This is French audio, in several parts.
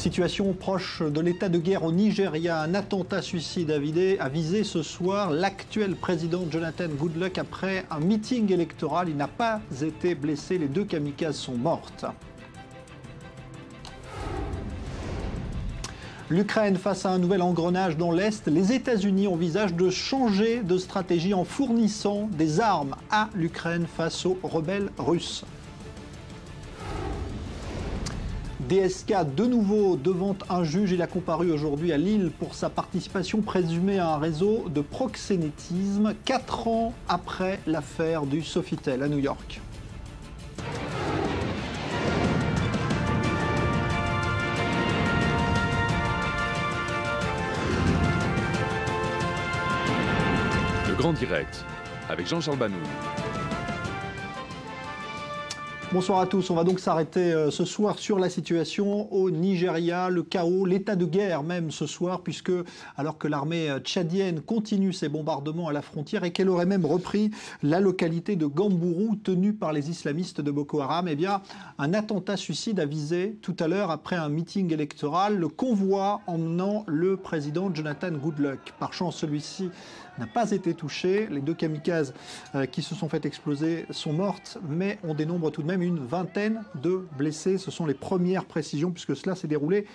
Situation proche de l'état de guerre au Nigeria. Un attentat suicide a visé ce soir l'actuel président Jonathan Goodluck après un meeting électoral. Il n'a pas été blessé. Les deux kamikazes sont mortes. L'Ukraine face à un nouvel engrenage dans l'Est, les États-Unis envisagent de changer de stratégie en fournissant des armes à l'Ukraine face aux rebelles russes. DSK de nouveau devant un juge, il a comparu aujourd'hui à Lille pour sa participation présumée à un réseau de proxénétisme 4 ans après l'affaire du Sofitel à New York. Grand Direct, avec Jean-Charles Banoun. Bonsoir à tous. On va donc s'arrêter ce soir sur la situation au Nigeria, le chaos, l'état de guerre même ce soir, puisque alors que l'armée tchadienne continue ses bombardements à la frontière et qu'elle aurait même repris la localité de Gambourou tenue par les islamistes de Boko Haram, eh bien, un attentat suicide a visé tout à l'heure après un meeting électoral le convoi emmenant le président Jonathan Goodluck. Par chance, celui-ci n'a pas été touché. Les deux kamikazes qui se sont fait exploser sont mortes, mais on dénombre tout de même une vingtaine de blessés. Ce sont les premières précisions, puisque cela s'est déroulé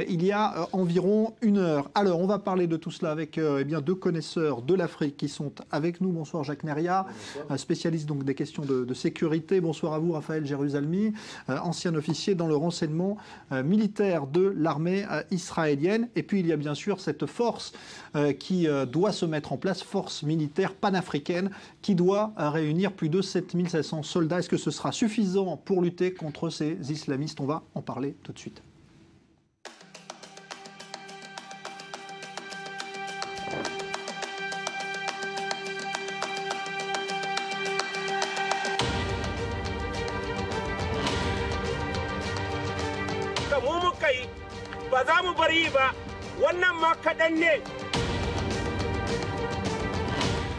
il y a environ 1 heure. Alors, on va parler de tout cela avec deux connaisseurs de l'Afrique qui sont avec nous. Bonsoir Jacques Neria, spécialiste donc des questions de sécurité. Bonsoir à vous Raphaël Jérusalemi, ancien officier dans le renseignement militaire de l'armée israélienne. Et puis il y a bien sûr cette force qui doit se mettre en place, force militaire panafricaine qui doit réunir plus de 7500 soldats. Est-ce que ce sera suffisant pour lutter contre ces islamistes? On va en parler tout de suite.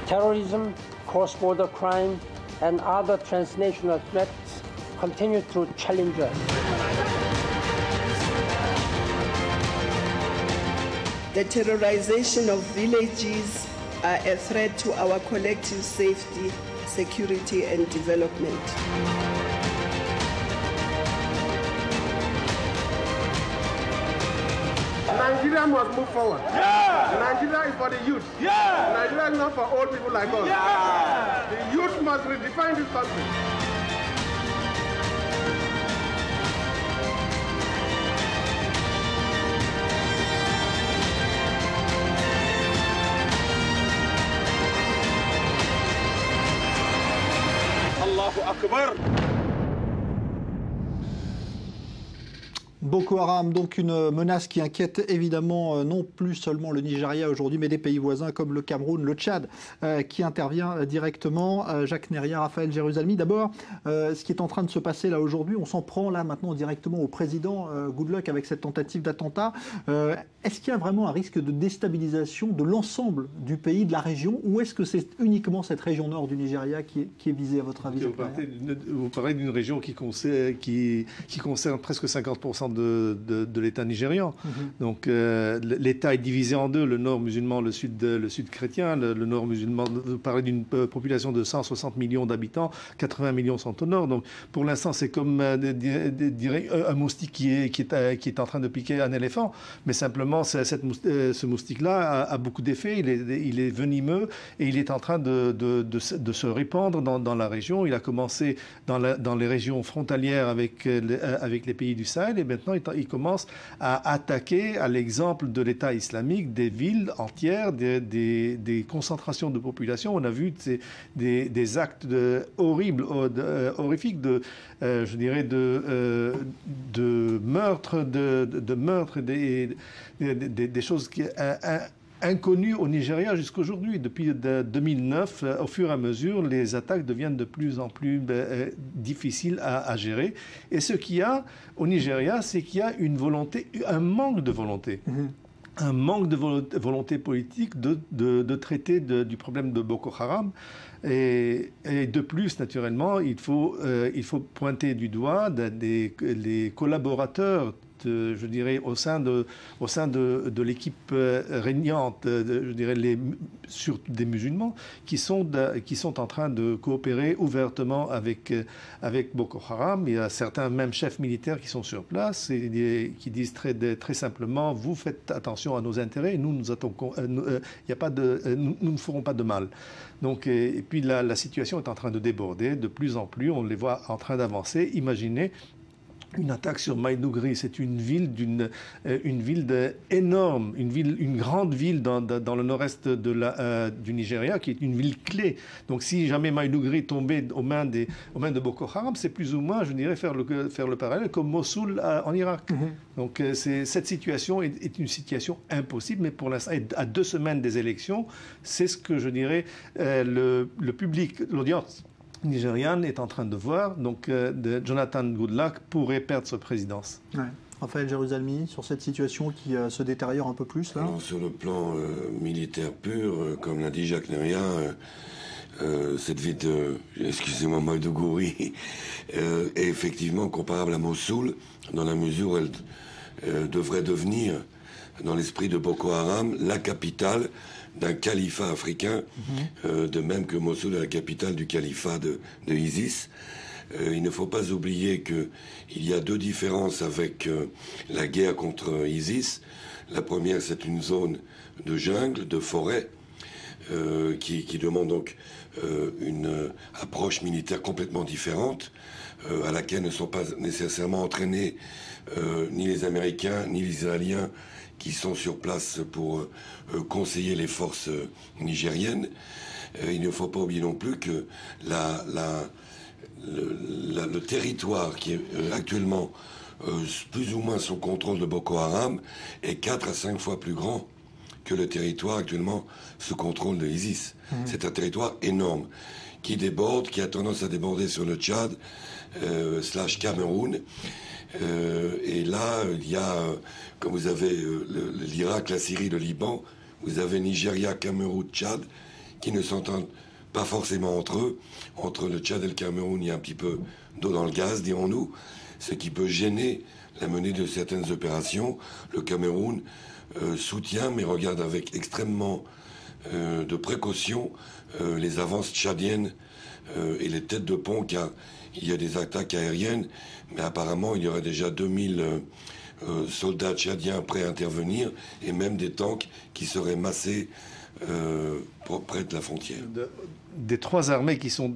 Terrorism, cross-border crime, and other transnational threats continue to challenge us. The terrorization of villages are a threat to our collective safety, security, and development. Nigeria must move forward. Yeah. Nigeria is for the youth. Yeah. Nigeria is not for old people like us. Yeah. The youth must redefine this country. Allahu Akbar. Boko Haram, donc une menace qui inquiète évidemment non plus seulement le Nigeria aujourd'hui, mais des pays voisins comme le Cameroun, le Tchad, qui intervient directement. Jacques Neria, Raphaël Jérusalemi. D'abord, ce qui est en train de se passer là aujourd'hui, on s'en prend là maintenant directement au président Goodluck avec cette tentative d'attentat. Est-ce qu'il y a vraiment un risque de déstabilisation de l'ensemble du pays, de la région, ou est-ce que c'est uniquement cette région nord du Nigeria qui est visée à votre avis? Vous parlez d'une région qui concerne presque 50% de l'État nigérian. Donc l'État est divisé en deux, le nord musulman, le sud chrétien. Le nord musulman, vous parlez d'une population de 160 millions d'habitants, 80 millions sont au nord. Donc pour l'instant, c'est comme un moustique qui est en train de piquer un éléphant. Mais simplement, ce moustique-là a beaucoup d'effets. Il est venimeux et il est en train de se répandre dans la région. Il a commencé dans les régions frontalières avec les pays du Sahel et maintenant il commence à attaquer, à l'exemple de l'État islamique, des villes entières, des concentrations de population. On a vu des actes horribles, horrifiques de meurtre, des choses inconnues au Nigeria jusqu'aujourd'hui. Depuis 2009, au fur et à mesure, les attaques deviennent de plus en plus difficiles à gérer. Et ce qu'il y a au Nigeria, c'est qu'il y a un manque de volonté. Un manque de volonté politique de traiter du problème de Boko Haram. Et de plus, naturellement, il faut pointer du doigt les collaborateurs je dirais, au sein de l'équipe régnante, je dirais, sur des musulmans, qui sont en train de coopérer ouvertement avec Boko Haram. Il y a certains même chefs militaires qui sont sur place et qui disent très simplement, vous faites attention à nos intérêts, nous ne ferons pas de mal. Donc, et puis la situation est en train de déborder de plus en plus, on les voit en train d'avancer. Imaginez une attaque sur Maiduguri, c'est une ville énorme, une grande ville dans le nord-est du Nigeria, qui est une ville clé. Donc si jamais Maiduguri tombait aux mains de Boko Haram, c'est plus ou moins, je dirais, faire le parallèle comme Mossoul en Irak. Donc cette situation est une situation impossible, mais pour l'instant, à 2 semaines des élections, c'est ce que je dirais le public, l'audience nigériane est en train de voir. Donc Jonathan Goodluck pourrait perdre sa présidence. Ouais. Raphaël Jérusalemi, sur cette situation qui se détériore un peu plus là. Alors, sur le plan militaire pur, comme l'a dit Jacques Neria, cette ville de, excusez-moi, Maiduguri est effectivement comparable à Mossoul, dans la mesure où elle devrait devenir, dans l'esprit de Boko Haram, la capitale d'un califat africain, de même que Mossoul est la capitale du califat de ISIS. Il ne faut pas oublier qu'il y a 2 différences avec la guerre contre ISIS. La première, c'est une zone de jungle, de forêt, qui demande donc une approche militaire complètement différente, à laquelle ne sont pas nécessairement entraînés ni les Américains, ni les Israéliens, qui sont sur place pour conseiller les forces nigériennes. Il ne faut pas oublier non plus que le territoire qui est actuellement plus ou moins sous contrôle de Boko Haram est 4 à 5 fois plus grand que le territoire actuellement sous contrôle de ISIS. C'est un territoire énorme qui déborde, qui a tendance à déborder sur le Tchad / Cameroun. Et là, il y a, comme vous avez l'Irak, la Syrie, le Liban, vous avez Nigeria, Cameroun, Tchad, qui ne s'entendent pas forcément entre eux. Entre le Tchad et le Cameroun, il y a un petit peu d'eau dans le gaz, dirons-nous, ce qui peut gêner la menée de certaines opérations. Le Cameroun soutient, mais regarde avec extrêmement de précaution les avances tchadiennes et les têtes de pont, car il y a des attaques aériennes, mais apparemment il y aurait déjà 2000 soldats tchadiens prêts à intervenir, et même des tanks qui seraient massés près de la frontière. Des 3 armées qui sont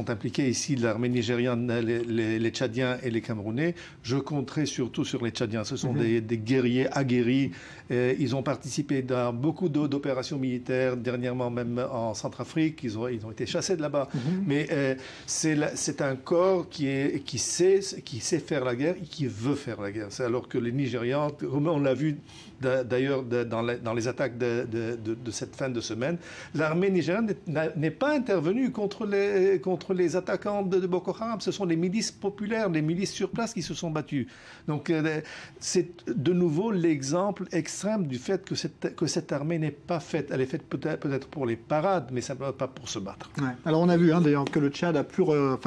impliquées ici, l'armée nigériane, les Tchadiens et les Camerounais, je compterai surtout sur les Tchadiens. Ce sont des guerriers aguerris. Ils ont participé dans beaucoup d'opérations militaires, dernièrement même en Centrafrique. Ils ont été chassés de là-bas. Mais c'est un corps qui sait faire la guerre et qui veut faire la guerre. C'est alors que les Nigérians, on l'a vu d'ailleurs dans les attaques de cette fin de semaine, l'armée nigériane n'est pas intervenue contre les attaquants de Boko Haram. Ce sont les milices populaires, les milices sur place qui se sont battues. Donc c'est de nouveau l'exemple extrême du fait que cette armée n'est pas faite. Elle est faite peut-être pour les parades, mais simplement pas pour se battre. Ouais. Alors on a vu d'ailleurs que le Tchad a pu,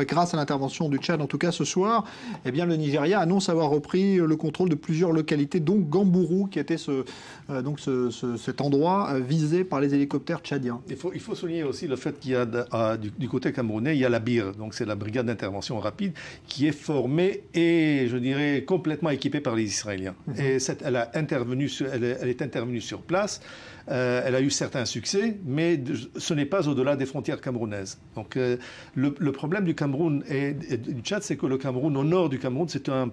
grâce à l'intervention du Tchad en tout cas ce soir, eh bien le Nigeria annonce avoir repris le contrôle de plusieurs localités, dont Gambourou, qui était cet endroit visé par les hélicoptères tchadiens. Il faut souligner aussi le fait qu'il y a du côté camerounais, il y a la BIR, donc c'est la brigade d'intervention rapide, qui est formée et, je dirais, complètement équipée par les Israéliens. Et elle est intervenue sur place. Elle a eu certains succès, mais ce n'est pas au-delà des frontières camerounaises. Donc le problème du Cameroun et du Tchad, c'est que le Cameroun, au nord du Cameroun, c'est un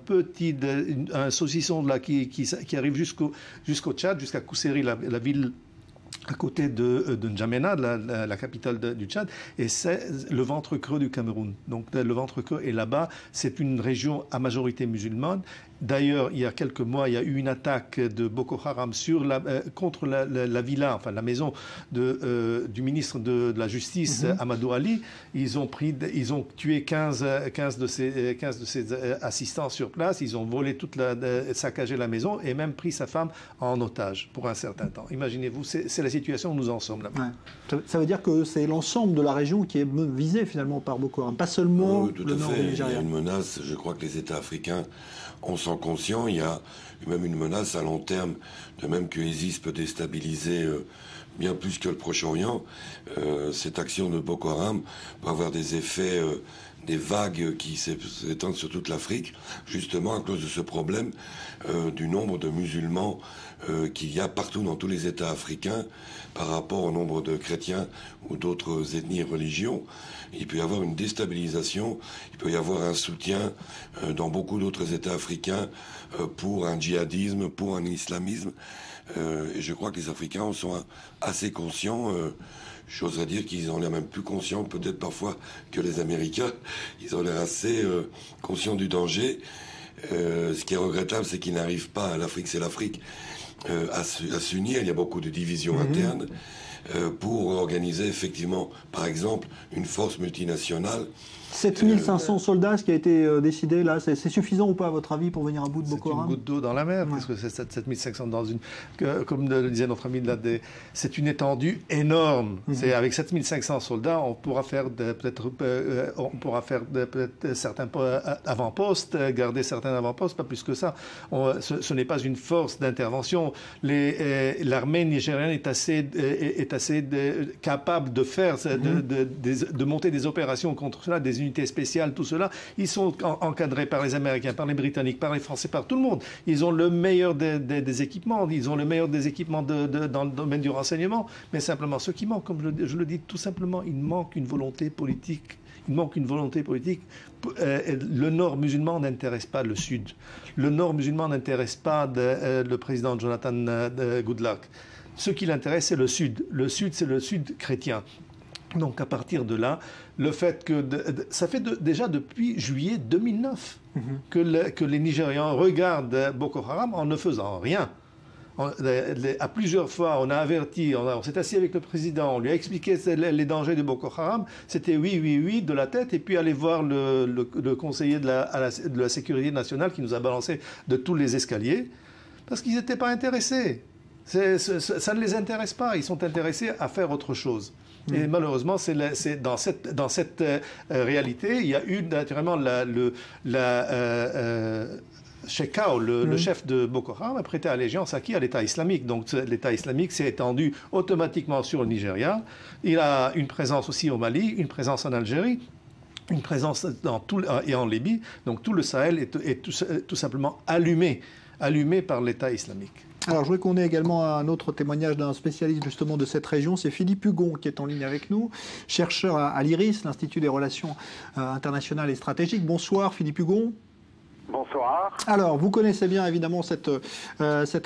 saucisson là, qui arrive jusqu'au Tchad, jusqu'à Kousséri, la ville à côté de N'Djamena, la capitale du Tchad, et c'est le ventre creux du Cameroun. Donc le ventre creux est là-bas, c'est une région à majorité musulmane. D'ailleurs, il y a quelques mois, il y a eu une attaque de Boko Haram contre la villa, enfin la maison du ministre de la Justice, Amadou Ali. Ils ont tué 15 de ses assistants sur place. Ils ont volé saccagé la maison et même pris sa femme en otage pour un certain temps. Imaginez-vous, c'est la situation où nous en sommes là-bas. Ouais. Ça veut dire que c'est l'ensemble de la région qui est visée finalement par Boko Haram, pas seulement tout le nord du Nigeria. Il y a une menace. Je crois que les États africains ont sont conscients. Il y a même une menace à long terme, de même que ISIS peut déstabiliser bien plus que le Proche-Orient. Cette action de Boko Haram peut avoir des effets, des vagues qui s'étendent sur toute l'Afrique, justement à cause de ce problème du nombre de musulmans qu'il y a partout dans tous les États africains par rapport au nombre de chrétiens ou d'autres ethnies et religions. Il peut y avoir une déstabilisation, il peut y avoir un soutien dans beaucoup d'autres États africains pour un djihadisme, pour un islamisme. Et je crois que les Africains en sont assez conscients. J'oserais dire qu'ils ont l'air même plus conscients peut-être parfois que les Américains. Ils ont l'air assez conscients du danger. Ce qui est regrettable, c'est qu'ils n'arrivent pas, l'Afrique c'est l'Afrique, à s'unir. Il y a beaucoup de divisions internes pour organiser effectivement, par exemple, une force multinationale. 7500 soldats, ce qui a été décidé là, c'est suffisant ou pas à votre avis pour venir à bout de Boko Haram? C'est une goutte d'eau dans la mer, parce que c'est 7500 dans une... Comme le disait notre ami là, c'est une étendue énorme. C'est avec 7500 soldats, on pourra faire peut-être certains avant-postes, garder certains avant-postes, pas plus que ça. Ce n'est pas une force d'intervention. L'armée nigérienne est assez capable de faire, de monter des opérations contre cela, des unités spéciales, tout cela. Ils sont encadrés par les Américains, par les Britanniques, par les Français, par tout le monde. Ils ont le meilleur des équipements. Ils ont le meilleur des équipements dans le domaine du renseignement. Mais simplement, ce qui manque, comme je le dis tout simplement, il manque une volonté politique. Il manque une volonté politique. Le Nord musulman n'intéresse pas le Sud. Le Nord musulman n'intéresse pas le président Jonathan Goodluck. Ce qui l'intéresse, c'est le Sud. Le Sud, c'est le Sud chrétien. Donc à partir de là, le fait que... ça fait déjà depuis juillet 2009 que les Nigérians regardent Boko Haram en ne faisant rien. À plusieurs fois, on a averti, on s'est assis avec le président, on lui a expliqué les dangers de Boko Haram. C'était oui de la tête, et puis aller voir le conseiller de la sécurité nationale qui nous a balancé de tous les escaliers, parce qu'ils n'étaient pas intéressés. Ça ne les intéresse pas, ils sont intéressés à faire autre chose. Et malheureusement, c'est dans cette réalité, il y a eu naturellement Shekau, le chef de Boko Haram, a prêté allégeance à qui? À l'État islamique. Donc l'État islamique s'est étendu automatiquement sur le Nigeria. Il a une présence aussi au Mali, une présence en Algérie, une présence et en Libye. Donc tout le Sahel est tout simplement allumé par l'État islamique. Alors, je voudrais qu'on ait également un autre témoignage d'un spécialiste justement de cette région, c'est Philippe Hugon qui est en ligne avec nous, chercheur à l'IRIS, l'Institut des relations internationales et stratégiques. Bonsoir Philippe Hugon. Bonsoir. Alors, vous connaissez bien évidemment cette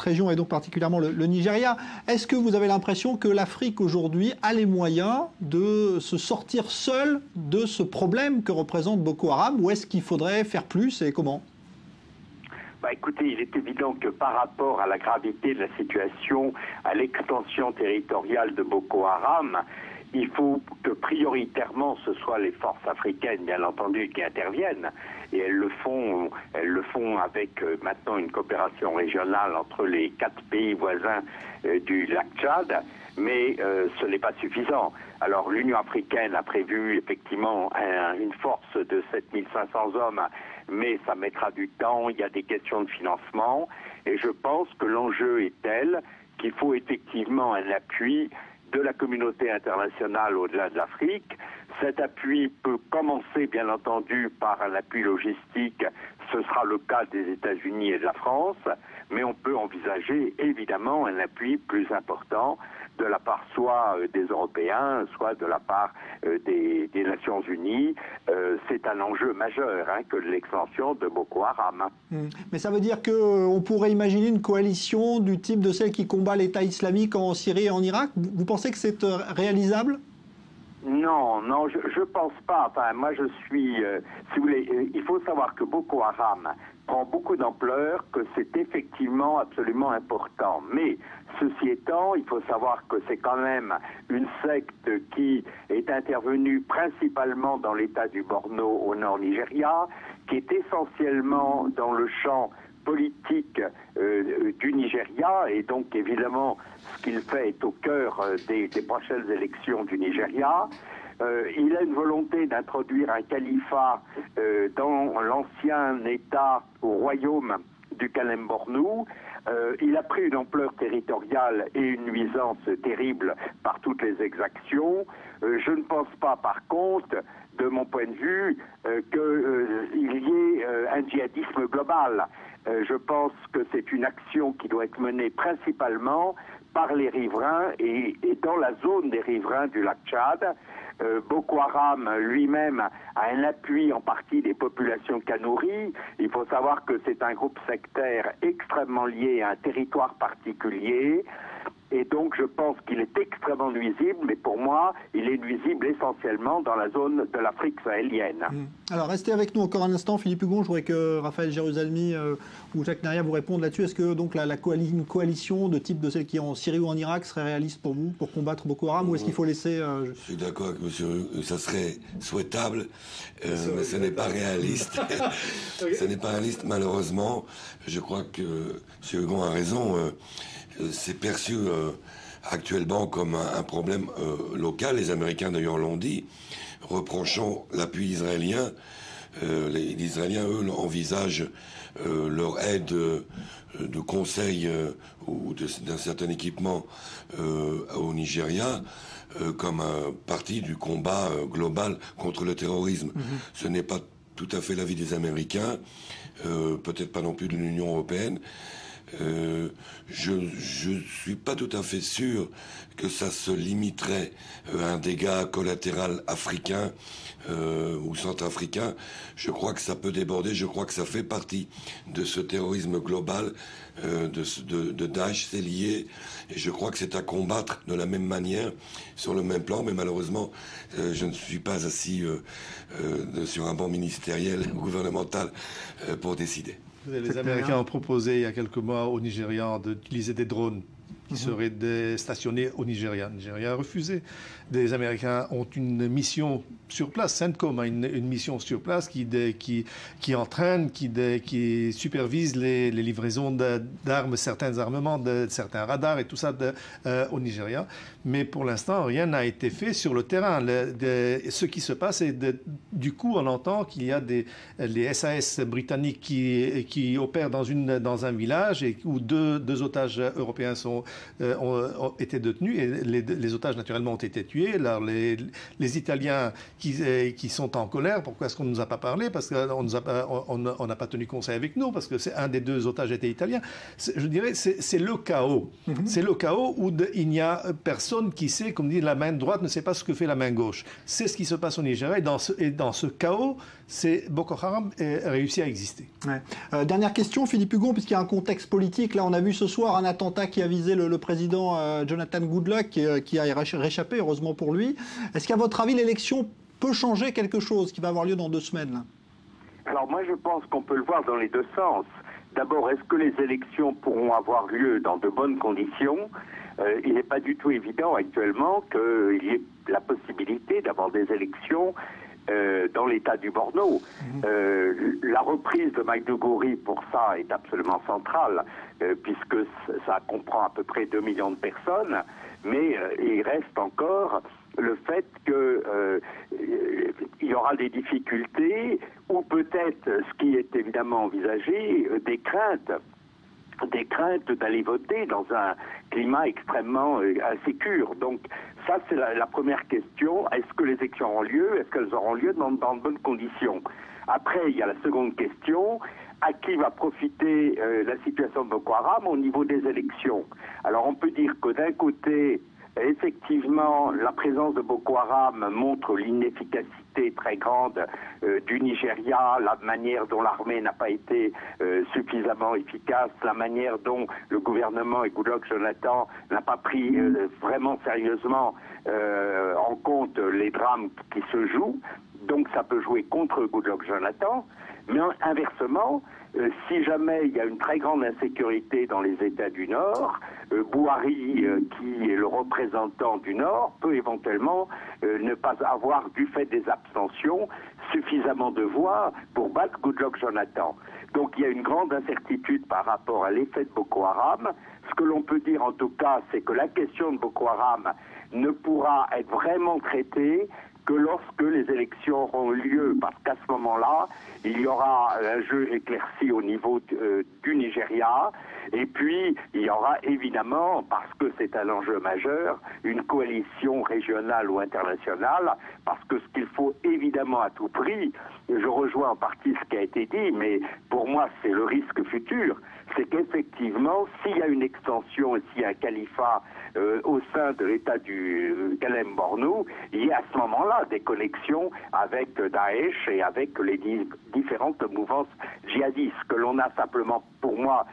région et donc particulièrement le Nigeria. Est-ce que vous avez l'impression que l'Afrique aujourd'hui a les moyens de se sortir seule de ce problème que représente Boko Haram, ou est-ce qu'il faudrait faire plus et comment ? Écoutez, il est évident que par rapport à la gravité de la situation, à l'extension territoriale de Boko Haram, il faut que prioritairement ce soit les forces africaines, bien entendu, qui interviennent. Et elles le font avec maintenant une coopération régionale entre les 4 pays voisins du lac Tchad, mais ce n'est pas suffisant. Alors l'Union africaine a prévu effectivement une force de 7500 hommes, mais ça mettra du temps, il y a des questions de financement, et je pense que l'enjeu est tel qu'il faut effectivement un appui de la communauté internationale au-delà de l'Afrique. Cet appui peut commencer, bien entendu, par un appui logistique. Ce sera le cas des États-Unis et de la France, mais on peut envisager évidemment un appui plus important de la part soit des Européens, soit de la part des Nations Unies. C'est un enjeu majeur que l'extension de Boko Haram. Mais ça veut dire qu'on pourrait imaginer une coalition du type de celle qui combat l'État islamique en Syrie et en Irak. Vous pensez que c'est réalisable ? Non, je pense pas. Enfin, moi, je suis... si vous voulez, il faut savoir que Boko Haram prend beaucoup d'ampleur, que c'est effectivement absolument important. Mais, ceci étant, il faut savoir que c'est quand même une secte qui est intervenue principalement dans l'état du Borno au nord Nigeria, qui est essentiellement dans le champ politique du Nigeria, et donc évidemment ce qu'il fait est au cœur des prochaines élections du Nigeria. Il a une volonté d'introduire un califat dans l'ancien État au royaume du Kanem-Bornou. Il a pris une ampleur territoriale et une nuisance terrible par toutes les exactions. Je ne pense pas, par contre, de mon point de vue, qu'il y ait un djihadisme global. Je pense que c'est une action qui doit être menée principalement par les riverains et dans la zone des riverains du lac Tchad. Boko Haram lui-même a un appui en partie des populations kanouries. Il faut savoir que c'est un groupe sectaire extrêmement lié à un territoire particulier. Et donc je pense qu'il est extrêmement nuisible, mais pour moi, il est nuisible essentiellement dans la zone de l'Afrique sahélienne. Alors restez avec nous encore un instant, Philippe Hugon. Je voudrais que Raphaël Jérusalemi ou Jacques Naria vous répondent là-dessus. Est-ce que donc une coalition de type de celle qui est en Syrie ou en Irak serait réaliste pour vous, pour combattre Boko Haram, ou est-ce qu'il faut laisser... Je suis d'accord avec monsieur, ça serait souhaitable, mais ce n'est pas réaliste. Ce n'est pas réaliste, malheureusement. Je crois que M. Hugon a raison. C'est perçu actuellement comme un problème local. Les Américains d'ailleurs l'ont dit, reprochant l'appui israélien. Les Israéliens, eux, envisagent leur aide de conseil ou d'un certain équipement au Nigeria comme partie du combat global contre le terrorisme. Ce n'est pas tout à fait l'avis des Américains, peut-être pas non plus de l'Union européenne. Je suis pas tout à fait sûr que ça se limiterait à un dégât collatéral africain ou centrafricain. Je crois que ça peut déborder, je crois que ça fait partie de ce terrorisme global de Daesh, c'est lié, et je crois que c'est à combattre de la même manière, sur le même plan, mais malheureusement, je ne suis pas assis sur un banc ministériel ou gouvernemental pour décider. Les Américains ont proposé il y a quelques mois au Nigeria d'utiliser des drones qui seraient stationnés au Nigeria. Le Nigeria a refusé. Des Américains ont une mission sur place, CENTCOM a une mission sur place qui entraîne, qui supervise les livraisons d'armes, certains armements, certains radars et tout ça au Nigeria. Mais pour l'instant, rien n'a été fait sur le terrain. Ce qui se passe, c'est du coup, on entend qu'il y a les SAS britanniques qui opèrent dans un village et où deux otages européens ont été détenus et les otages naturellement ont été tués. Alors les Italiens qui sont en colère, pourquoi est-ce qu'on ne nous a pas parlé? Parce qu'on n'a pas tenu conseil avec nous, parce que un des deux otages était italien. Je dirais c'est le chaos. C'est le chaos où il n'y a personne qui sait, comme dit, la main droite ne sait pas ce que fait la main gauche. C'est ce qui se passe au Nigeria et dans ce chaos, Boko Haram réussit à exister. Ouais. Dernière question, Philippe Hugon, puisqu'il y a un contexte politique. Là, on a vu ce soir un attentat qui a visé le président Jonathan Goodluck, qui a réchappé, heureusement pour lui. Est-ce qu'à votre avis, l'élection peut changer quelque chose qui va avoir lieu dans 2 semaines là? Alors moi, je pense qu'on peut le voir dans les deux sens. D'abord, est-ce que les élections pourront avoir lieu dans de bonnes conditions? Il n'est pas du tout évident actuellement qu'il y ait la possibilité d'avoir des élections dans l'état du Borno. La reprise de Maïdougouri pour ça est absolument centrale, puisque ça comprend à peu près 2 millions de personnes, mais il reste encore le fait qu'il y aura des difficultés, ou peut-être, ce qui est évidemment envisagé, des craintes d'aller voter dans un climat extrêmement insécure. Donc ça, c'est la première question. Est-ce que les élections auront lieu? Est-ce qu'elles auront lieu dans de bonnes conditions? Après, il y a la seconde question. À qui va profiter la situation de Boko Haram au niveau des élections? Alors on peut dire que d'un côté, effectivement, la présence de Boko Haram montre l'inefficacité très grande du Nigeria, la manière dont l'armée n'a pas été suffisamment efficace, la manière dont le gouvernement et Goodluck Jonathan n'a pas pris vraiment sérieusement en compte les drames qui se jouent. Donc ça peut jouer contre Goodluck Jonathan. Mais inversement, si jamais il y a une très grande insécurité dans les États du Nord, Buhari, qui est le représentant du Nord, peut éventuellement ne pas avoir, du fait des abstentions, suffisamment de voix pour battre Goodluck Jonathan. Donc il y a une grande incertitude par rapport à l'effet de Boko Haram. Ce que l'on peut dire en tout cas, c'est que la question de Boko Haram ne pourra être vraiment traitée que lorsque les élections auront lieu, parce qu'à ce moment-là, il y aura un jeu éclairci au niveau du Nigeria, et puis il y aura évidemment, parce que c'est un enjeu majeur, une coalition régionale ou internationale, parce que ce qu'il faut évidemment à tout prix, et je rejoins en partie ce qui a été dit, mais pour moi c'est le risque futur, c'est qu'effectivement, s'il y a une extension et s'il y a un califat au sein de l'État du Kalem-Bornou, il y a à ce moment-là des connexions avec Daesh et avec les différentes mouvances djihadistes. Ce que l'on a simplement, pour moi,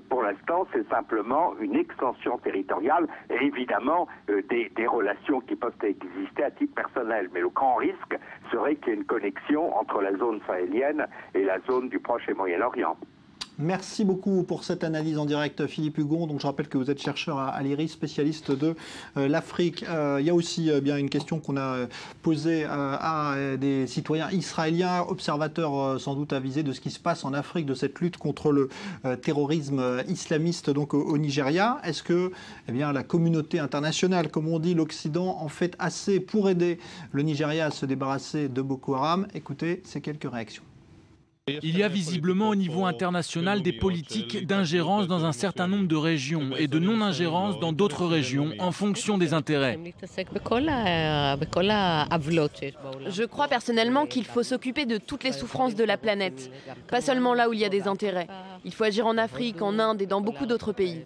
pour l'instant, c'est simplement une extension territoriale et évidemment des relations qui peuvent exister à titre personnel. Mais le grand risque serait qu'il y ait une connexion entre la zone sahélienne et la zone du Proche et Moyen-Orient. Merci beaucoup pour cette analyse en direct, Philippe Hugon. Donc, je rappelle que vous êtes chercheur à l'IRIS, spécialiste de l'Afrique. Il y a aussi bien une question qu'on a posée à des citoyens israéliens, observateurs sans doute avisés de ce qui se passe en Afrique, de cette lutte contre le terrorisme islamiste donc au Nigeria. Est-ce que la communauté internationale, comme on dit, l'Occident, en fait assez pour aider le Nigeria à se débarrasser de Boko Haram? Écoutez ces quelques réactions. Il y a visiblement au niveau international des politiques d'ingérence dans un certain nombre de régions et de non-ingérence dans d'autres régions en fonction des intérêts. Je crois personnellement qu'il faut s'occuper de toutes les souffrances de la planète, pas seulement là où il y a des intérêts. Il faut agir en Afrique, en Inde et dans beaucoup d'autres pays.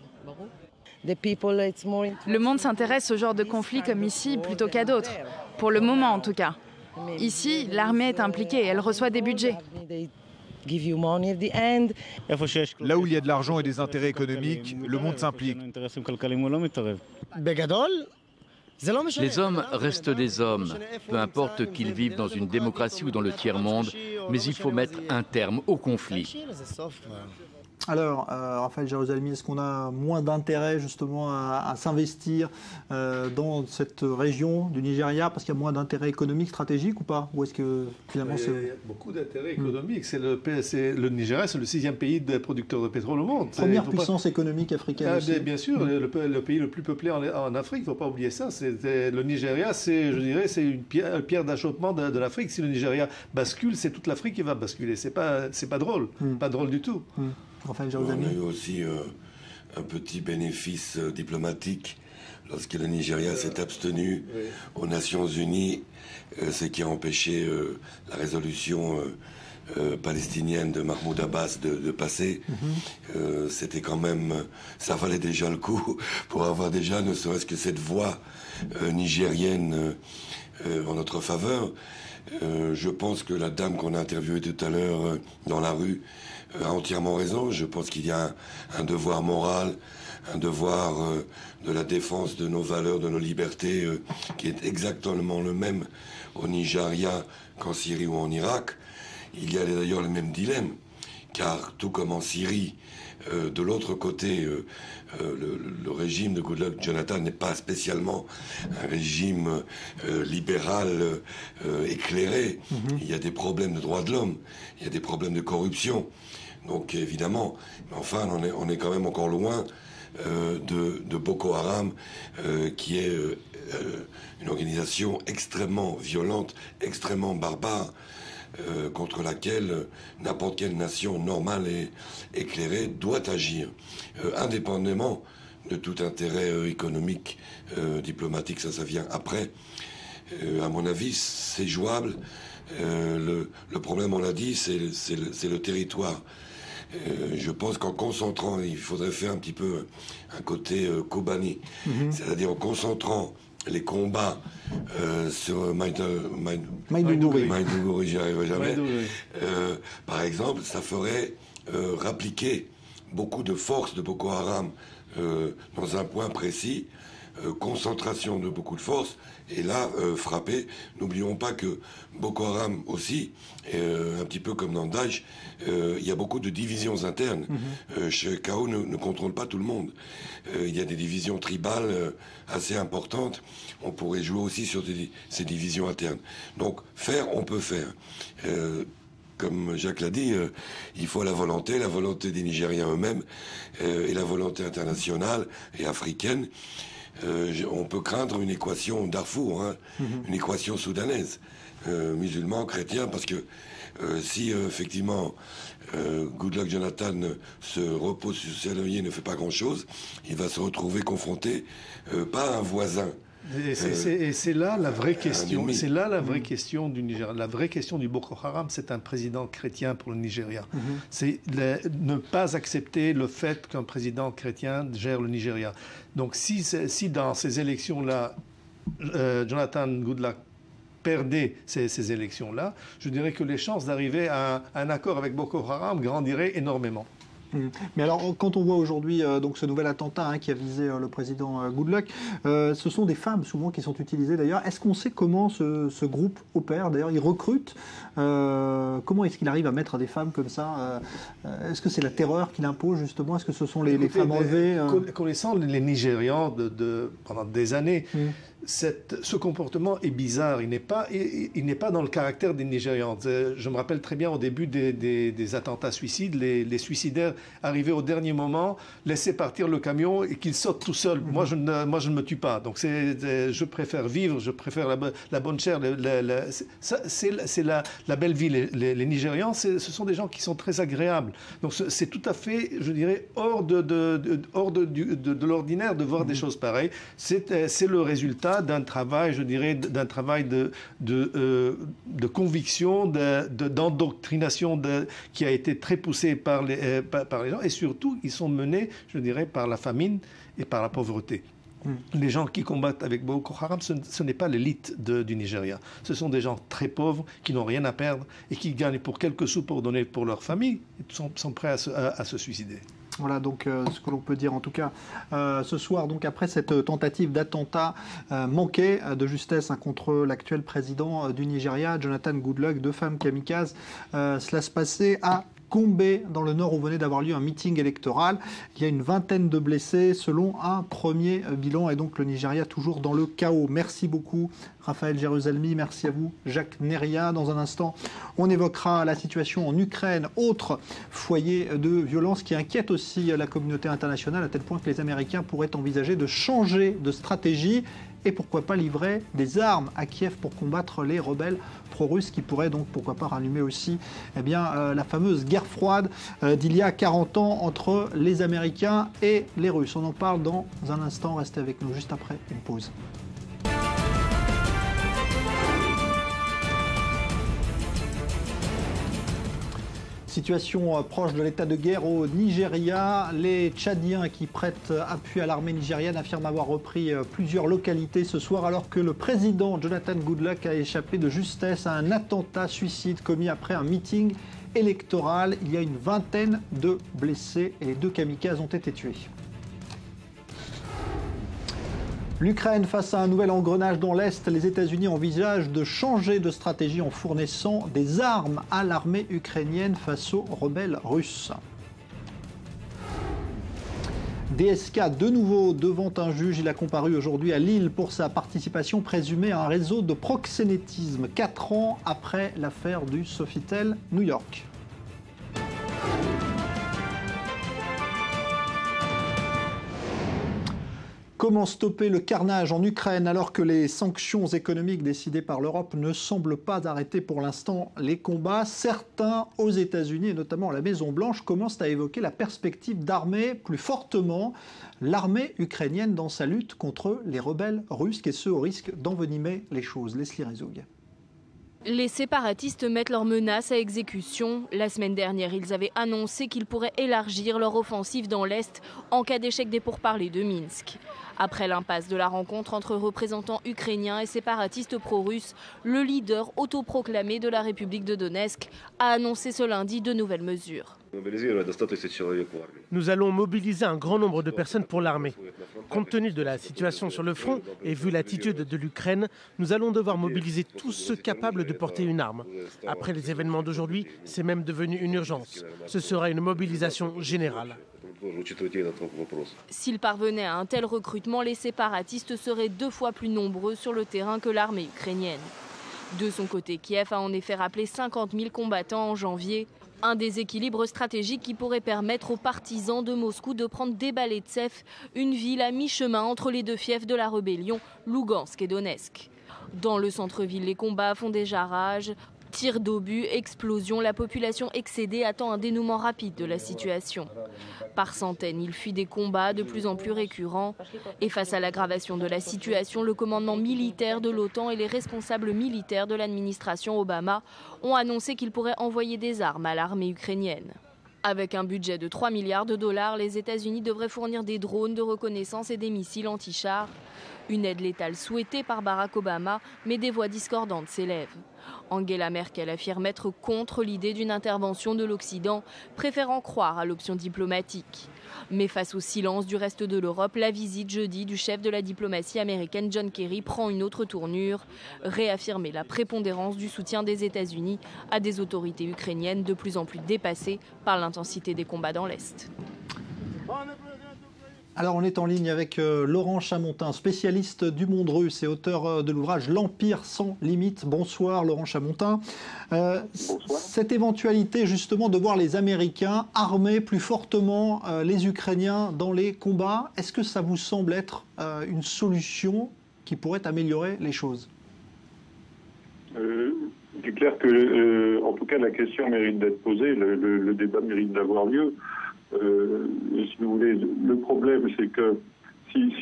Le monde s'intéresse au genre de conflit comme ici plutôt qu'à d'autres, pour le moment en tout cas. Ici, l'armée est impliquée, elle reçoit des budgets. Là où il y a de l'argent et des intérêts économiques, le monde s'implique. Les hommes restent des hommes, peu importe qu'ils vivent dans une démocratie ou dans le tiers-monde, mais il faut mettre un terme au conflit. Alors, Raphaël Jérusalemi, est-ce qu'on a moins d'intérêt justement à s'investir dans cette région du Nigeria parce qu'il y a moins d'intérêt économique, stratégique ou pas? Ou est-ce que finalement c'est... Il y a beaucoup d'intérêt économique. Le Nigeria, c'est le 6e pays de producteur de pétrole au monde. Première puissance économique africaine aussi. Bien sûr, le pays le plus peuplé en Afrique, il ne faut pas oublier ça. Le Nigeria, je dirais, c'est une pierre d'achoppement de l'Afrique. Si le Nigeria bascule, c'est toute l'Afrique qui va basculer. C'est pas drôle, pas drôle du tout. On a eu aussi un petit bénéfice diplomatique lorsque le Nigeria s'est abstenu aux Nations Unies, ce qui a empêché la résolution palestinienne de Mahmoud Abbas de passer. C'était quand même, ça valait déjà le coup pour avoir déjà ne serait-ce que cette voix nigérienne en notre faveur. Je pense que la dame qu'on a interviewée tout à l'heure dans la rue a entièrement raison. Je pense qu'il y a un devoir moral, un devoir de la défense de nos valeurs, de nos libertés, qui est exactement le même au Nigeria qu'en Syrie ou en Irak. Il y a d'ailleurs le même dilemme, car tout comme en Syrie, de l'autre côté, le régime de Goodluck Jonathan n'est pas spécialement un régime libéral éclairé. Il y a des problèmes de droits de l'homme, il y a des problèmes de corruption. Donc évidemment, mais enfin on est quand même encore loin de Boko Haram, qui est une organisation extrêmement violente, extrêmement barbare, contre laquelle n'importe quelle nation normale et éclairée doit agir, indépendamment de tout intérêt économique, diplomatique, ça vient après. À mon avis, c'est jouable. Le problème, on l'a dit, c'est le territoire. Je pense qu'en concentrant, il faudrait faire un petit peu un côté Kobani, c'est-à-dire en concentrant les combats sur Maïdougouri, j'y arriverai jamais. Par exemple, ça ferait rappliquer beaucoup de forces de Boko Haram dans un point précis, concentration de beaucoup de forces, et là, frapper. N'oublions pas que Boko Haram aussi, un petit peu comme dans Daesh, il y a beaucoup de divisions internes. Chekao ne contrôle pas tout le monde. Il y a des divisions tribales assez importantes. On pourrait jouer aussi sur ces divisions internes. Donc, on peut faire. Comme Jacques l'a dit, il faut la volonté des Nigériens eux-mêmes, et la volonté internationale et africaine. on peut craindre une équation Darfour, hein, une équation soudanaise, musulmans, chrétiens, parce que si effectivement Goodluck Jonathan se repose sur ses lauriers et ne fait pas grand-chose, il va se retrouver confronté pas à un voisin. Et c'est là la vraie question. C'est là la vraie question du Nigeria. La vraie question du Boko Haram, c'est un président chrétien pour le Nigeria. C'est ne pas accepter le fait qu'un président chrétien gère le Nigeria. Donc si dans ces élections-là, Jonathan Goodluck perdait ces élections-là, je dirais que les chances d'arriver à un accord avec Boko Haram grandiraient énormément. Mais alors, quand on voit aujourd'hui donc ce nouvel attentat qui a visé le président Goodluck, ce sont des femmes souvent qui sont utilisées d'ailleurs. Est-ce qu'on sait comment ce groupe opère? D'ailleurs, il recrute. Comment est-ce qu'il arrive à mettre des femmes comme ça? Est-ce que c'est la terreur qu'il impose justement? Est-ce que ce sont les femmes enlevées? Connaissant les Nigérians pendant des années, ce comportement est bizarre. Il n'est pas dans le caractère des Nigérians. Je me rappelle très bien au début des attentats suicides, les suicidaires arrivaient au dernier moment, laissaient partir le camion et qu'ils sortent tout seuls. Moi, je ne me tue pas. Donc, je préfère vivre, je préfère la bonne chair. C'est la belle vie. Les Nigérians, ce sont des gens qui sont très agréables. Donc, c'est tout à fait, je dirais, hors de l'ordinaire de voir des choses pareilles. C'est le résultat d'un travail, je dirais, de conviction, d'endoctrination qui a été très poussé par les gens. Et surtout, ils sont menés, je dirais, par la famine et par la pauvreté. Les gens qui combattent avec Boko Haram, ce n'est pas l'élite du Nigeria. Ce sont des gens très pauvres qui n'ont rien à perdre et qui gagnent pour quelques sous pour donner pour leur famille et sont prêts à se suicider. Voilà donc ce que l'on peut dire en tout cas ce soir, donc après cette tentative d'attentat manqué de justesse contre l'actuel président du Nigeria, Jonathan Goodluck, 2 femmes kamikazes. Cela se passait à Gombe, dans le nord, où venait d'avoir lieu un meeting électoral. Il y a une vingtaine de blessés selon un premier bilan, et donc le Nigeria toujours dans le chaos. Merci beaucoup Raphaël Jérusalemi, merci à vous Jacques Neria. Dans un instant, on évoquera la situation en Ukraine, autre foyer de violence qui inquiète aussi la communauté internationale, à tel point que les Américains pourraient envisager de changer de stratégie et pourquoi pas livrer des armes à Kiev pour combattre les rebelles pro-russes qui pourraient donc pourquoi pas rallumer aussi la fameuse guerre froide d'il y a 40 ans entre les Américains et les Russes. On en parle dans un instant, restez avec nous juste après une pause. Situation proche de l'état de guerre au Nigeria. Les Tchadiens qui prêtent appui à l'armée nigériane affirment avoir repris plusieurs localités ce soir, alors que le président Jonathan Goodluck a échappé de justesse à un attentat suicide commis après un meeting électoral. Il y a une vingtaine de blessés et 2 kamikazes ont été tués. L'Ukraine face à un nouvel engrenage dans l'Est, les États-Unis envisagent de changer de stratégie en fournissant des armes à l'armée ukrainienne face aux rebelles russes. DSK de nouveau devant un juge, il a comparu aujourd'hui à Lille pour sa participation présumée à un réseau de proxénétisme 4 ans après l'affaire du Sofitel New York. Comment stopper le carnage en Ukraine alors que les sanctions économiques décidées par l'Europe ne semblent pas arrêter pour l'instant les combats? Certains aux États-Unis et notamment à la Maison-Blanche commencent à évoquer la perspective d'armer plus fortement l'armée ukrainienne dans sa lutte contre les rebelles russes, et ce au risque d'envenimer les choses. Leslie Rezoug. Les séparatistes mettent leurs menaces à exécution. La semaine dernière, ils avaient annoncé qu'ils pourraient élargir leur offensive dans l'Est en cas d'échec des pourparlers de Minsk. Après l'impasse de la rencontre entre représentants ukrainiens et séparatistes pro-russes, le leader autoproclamé de la République de Donetsk a annoncé ce lundi de nouvelles mesures. Nous allons mobiliser un grand nombre de personnes pour l'armée. Compte tenu de la situation sur le front et vu l'attitude de l'Ukraine, nous allons devoir mobiliser tous ceux capables de porter une arme. Après les événements d'aujourd'hui, c'est même devenu une urgence. Ce sera une mobilisation générale. S'ils parvenaient à un tel recrutement, les séparatistes seraient 2 fois plus nombreux sur le terrain que l'armée ukrainienne. De son côté, Kiev a en effet rappelé 50 000 combattants en janvier. Un déséquilibre stratégique qui pourrait permettre aux partisans de Moscou de prendre Debaltsev, une ville à mi-chemin entre les deux fiefs de la rébellion, Lougansk et Donetsk. Dans le centre-ville, les combats font déjà rage. Tirs d'obus, explosions, la population excédée attend un dénouement rapide de la situation. Par centaines, il fuit des combats de plus en plus récurrents. Et face à l'aggravation de la situation, le commandement militaire de l'OTAN et les responsables militaires de l'administration Obama ont annoncé qu'ils pourraient envoyer des armes à l'armée ukrainienne. Avec un budget de 3 milliards de dollars, les États-Unis devraient fournir des drones de reconnaissance et des missiles anti-chars. Une aide létale souhaitée par Barack Obama, mais des voix discordantes s'élèvent. Angela Merkel affirme être contre l'idée d'une intervention de l'Occident, préférant croire à l'option diplomatique. Mais face au silence du reste de l'Europe, la visite jeudi du chef de la diplomatie américaine John Kerry prend une autre tournure, réaffirmer la prépondérance du soutien des États-Unis à des autorités ukrainiennes de plus en plus dépassées par l'intensité des combats dans l'Est. Alors on est en ligne avec Laurent Chamontin, spécialiste du monde russe et auteur de l'ouvrage L'Empire sans limite. Bonsoir Laurent Chamontin. Cette éventualité justement de voir les Américains armer plus fortement les Ukrainiens dans les combats, est-ce que ça vous semble être une solution qui pourrait améliorer les choses? C'est clair que, en tout cas, la question mérite d'être posée, le débat mérite d'avoir lieu. Si vous voulez, le problème, c'est que si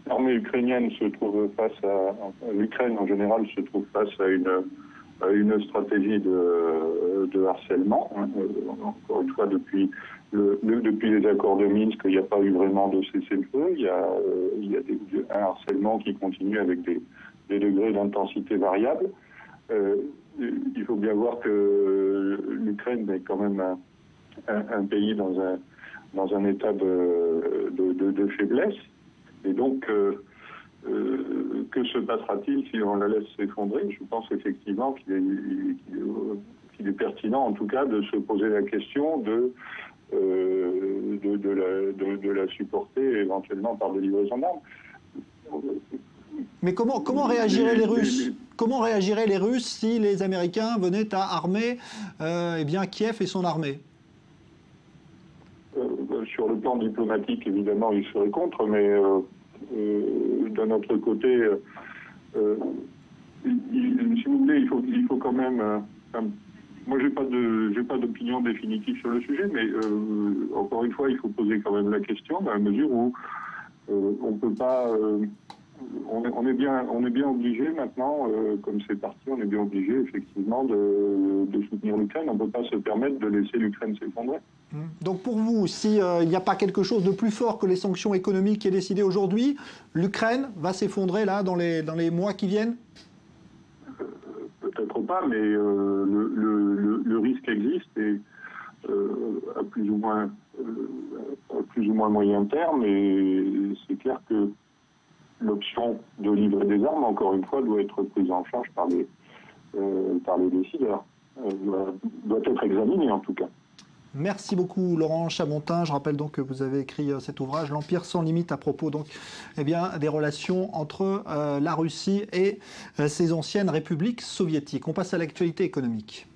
l'armée ukrainienne se trouve face à l'Ukraine en général se trouve face à une stratégie de harcèlement. Encore une fois, depuis les accords de Minsk, il n'y a pas eu vraiment de cessez-le-feu. Il y a un harcèlement qui continue avec des degrés d'intensité variables. Il faut bien voir que l'Ukraine est quand même un pays dans un état de faiblesse. Et donc, que se passera-t-il si on la laisse s'effondrer? Je pense effectivement qu'il est pertinent, en tout cas, de se poser la question de la supporter éventuellement par des livraisons d'armes. Mais comment réagiraient les Russes? Comment réagiraient les Russes si les Américains venaient à armer Kiev et son armée? Sur le plan diplomatique, évidemment, ils seraient contre, mais d'un autre côté, si vous voulez, il faut quand même... moi, j'ai pas d'opinion définitive sur le sujet, mais encore une fois, il faut poser quand même la question, dans la mesure où on peut pas... on est bien obligé maintenant, comme c'est parti, on est bien obligé effectivement de soutenir l'Ukraine. On ne peut pas se permettre de laisser l'Ukraine s'effondrer. Donc pour vous, s'il n'y a pas quelque chose de plus fort que les sanctions économiques qui est décidé aujourd'hui, l'Ukraine va s'effondrer là dans les mois qui viennent? Peut-être pas, mais le risque existe et à plus ou moins moyen terme. Et c'est clair que l'option de livrer des armes, encore une fois, doit être prise en charge par les décideurs. Doit être examinée en tout cas. Merci beaucoup Laurent Chamontin. Je rappelle donc que vous avez écrit cet ouvrage L'Empire sans limite à propos donc des relations entre la Russie et ses anciennes républiques soviétiques. On passe à l'actualité économique.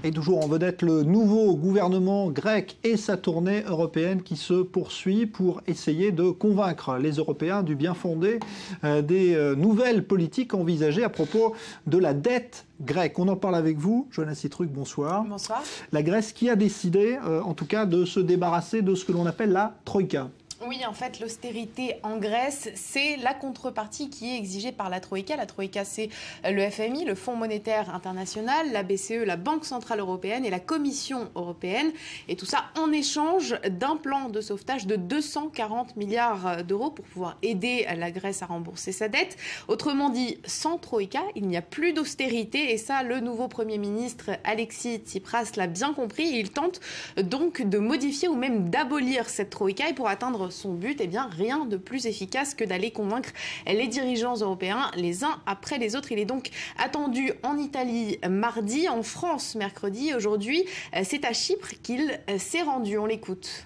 Et toujours en vedette, le nouveau gouvernement grec et sa tournée européenne qui se poursuit pour essayer de convaincre les Européens du bien fondé des nouvelles politiques envisagées à propos de la dette grecque. On en parle avec vous, Johanna Citruc, bonsoir. Bonsoir. La Grèce qui a décidé, en tout cas, de se débarrasser de ce que l'on appelle la Troïka. Oui, en fait, l'austérité en Grèce, c'est la contrepartie qui est exigée par la Troïka. La Troïka, c'est le FMI, le Fonds monétaire international, la BCE, la Banque centrale européenne et la Commission européenne. Et tout ça en échange d'un plan de sauvetage de 240 milliards d'euros pour pouvoir aider la Grèce à rembourser sa dette. Autrement dit, sans Troïka, il n'y a plus d'austérité. Et ça, le nouveau Premier ministre Alexis Tsipras l'a bien compris. Il tente donc de modifier ou même d'abolir cette Troïka. Et pour atteindre son but, eh bien, rien de plus efficace que d'aller convaincre les dirigeants européens les uns après les autres. Il est donc attendu en Italie mardi, en France mercredi. Aujourd'hui, c'est à Chypre qu'il s'est rendu. On l'écoute.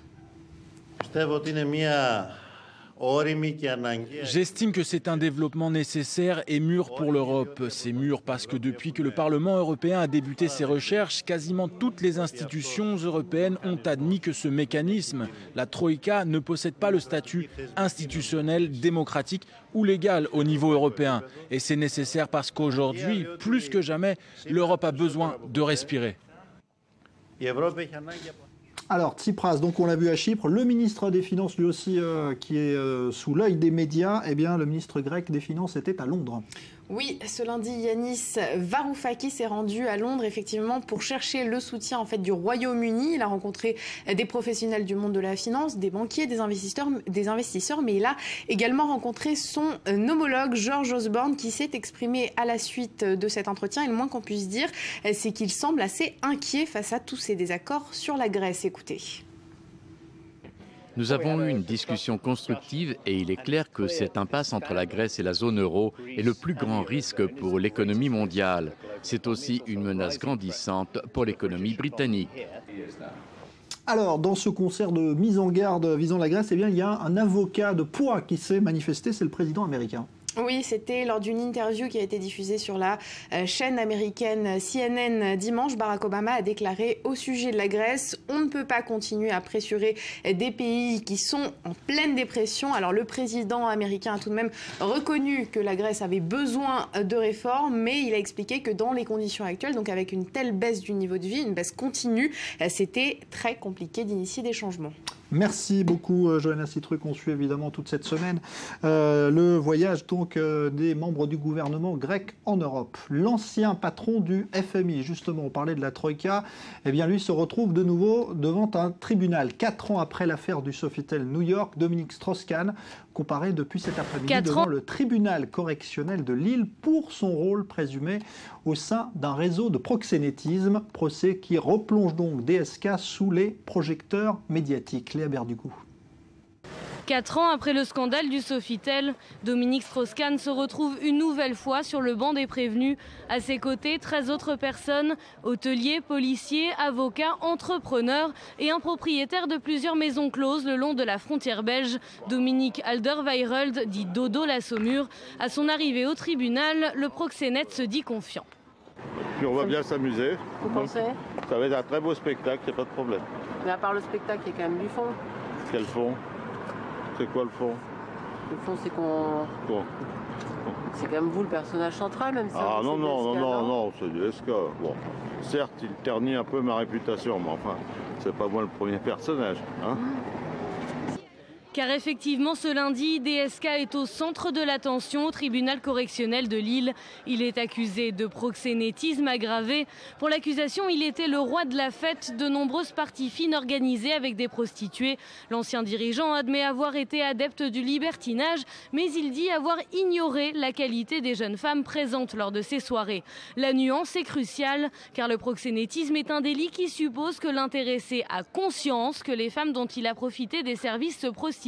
J'estime que c'est un développement nécessaire et mûr pour l'Europe. C'est mûr parce que depuis que le Parlement européen a débuté ses recherches, quasiment toutes les institutions européennes ont admis que ce mécanisme, la Troïka, ne possède pas le statut institutionnel, démocratique ou légal au niveau européen. Et c'est nécessaire parce qu'aujourd'hui, plus que jamais, l'Europe a besoin de respirer. Alors, Tsipras, donc on l'a vu à Chypre, le ministre des Finances, lui aussi, qui est sous l'œil des médias, eh bien, le ministre grec des Finances était à Londres. Oui, ce lundi, Yanis Varoufakis s'est rendu à Londres, effectivement, pour chercher le soutien, en fait, du Royaume-Uni. Il a rencontré des professionnels du monde de la finance, des banquiers, des investisseurs, mais il a également rencontré son homologue, George Osborne, qui s'est exprimé à la suite de cet entretien. Et le moins qu'on puisse dire, c'est qu'il semble assez inquiet face à tous ces désaccords sur la Grèce. Écoutez. Nous avons eu une discussion constructive et il est clair que cette impasse entre la Grèce et la zone euro est le plus grand risque pour l'économie mondiale. C'est aussi une menace grandissante pour l'économie britannique. Alors, dans ce concert de mise en garde visant la Grèce, eh bien, il y a un avocat de poids qui s'est manifesté, c'est le président américain. Oui, c'était lors d'une interview qui a été diffusée sur la chaîne américaine CNN dimanche. Barack Obama a déclaré au sujet de la Grèce: on ne peut pas continuer à pressurer des pays qui sont en pleine dépression. Alors le président américain a tout de même reconnu que la Grèce avait besoin de réformes, mais il a expliqué que dans les conditions actuelles, donc avec une telle baisse du niveau de vie, une baisse continue, c'était très compliqué d'initier des changements. Merci beaucoup, Johanna Citruc. On suit évidemment toute cette semaine le voyage donc des membres du gouvernement grec en Europe. L'ancien patron du FMI, justement, on parlait de la Troïka, eh bien lui se retrouve de nouveau devant un tribunal. 4 ans après l'affaire du Sofitel New York, Dominique Strauss-Kahn comparaît depuis cet après-midi devant le tribunal correctionnel de Lille pour son rôle présumé au sein d'un réseau de proxénétisme, procès qui replonge donc DSK sous les projecteurs médiatiques. Léa Berdugo. 4 ans après le scandale du Sofitel, Dominique Strauss-Kahn se retrouve une nouvelle fois sur le banc des prévenus. À ses côtés, 13 autres personnes, hôteliers, policiers, avocats, entrepreneurs et un propriétaire de plusieurs maisons closes le long de la frontière belge. Dominique Alderweireld, dit Dodo la Saumure. À son arrivée au tribunal, le proxénète se dit confiant. Puis on va bien s'amuser. Vous pensez? Ça va être un très beau spectacle, il n'y a pas de problème. Mais à part le spectacle, il y a quand même du fond. Quel fond? C'est quoi le fond? Le fond, c'est qu'on... Bon. C'est quand même vous le personnage central, même si... Ah non, c'est du SK. Bon, certes, il ternit un peu ma réputation, mais enfin, c'est pas moi le premier personnage, hein. Car effectivement, ce lundi, DSK est au centre de l'attention au tribunal correctionnel de Lille. Il est accusé de proxénétisme aggravé. Pour l'accusation, il était le roi de la fête de nombreuses parties fines organisées avec des prostituées. L'ancien dirigeant admet avoir été adepte du libertinage, mais il dit avoir ignoré la qualité des jeunes femmes présentes lors de ces soirées. La nuance est cruciale, car le proxénétisme est un délit qui suppose que l'intéressé a conscience que les femmes dont il a profité des services se prostituent.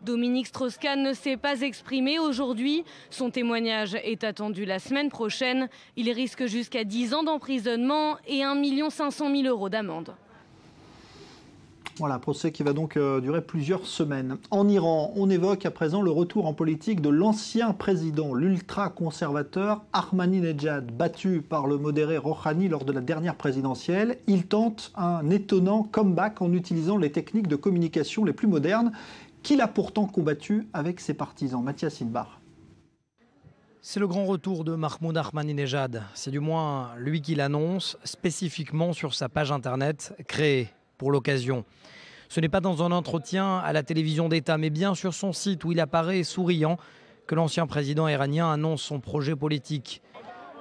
Dominique Strauss-Kahn ne s'est pas exprimé aujourd'hui. Son témoignage est attendu la semaine prochaine. Il risque jusqu'à 10 ans d'emprisonnement et 1 500 000 € d'amende. Voilà, procès qui va donc durer plusieurs semaines. En Iran, on évoque à présent le retour en politique de l'ancien président, l'ultra-conservateur Ahmadinejad, battu par le modéré Rouhani lors de la dernière présidentielle. Il tente un étonnant comeback en utilisant les techniques de communication les plus modernes qu'il a pourtant combattu avec ses partisans. Mathias Inbar. C'est le grand retour de Mahmoud Ahmadinejad. C'est du moins lui qui l'annonce spécifiquement sur sa page internet créée pour l'occasion. Ce n'est pas dans un entretien à la télévision d'État, mais bien sur son site où il apparaît souriant que l'ancien président iranien annonce son projet politique.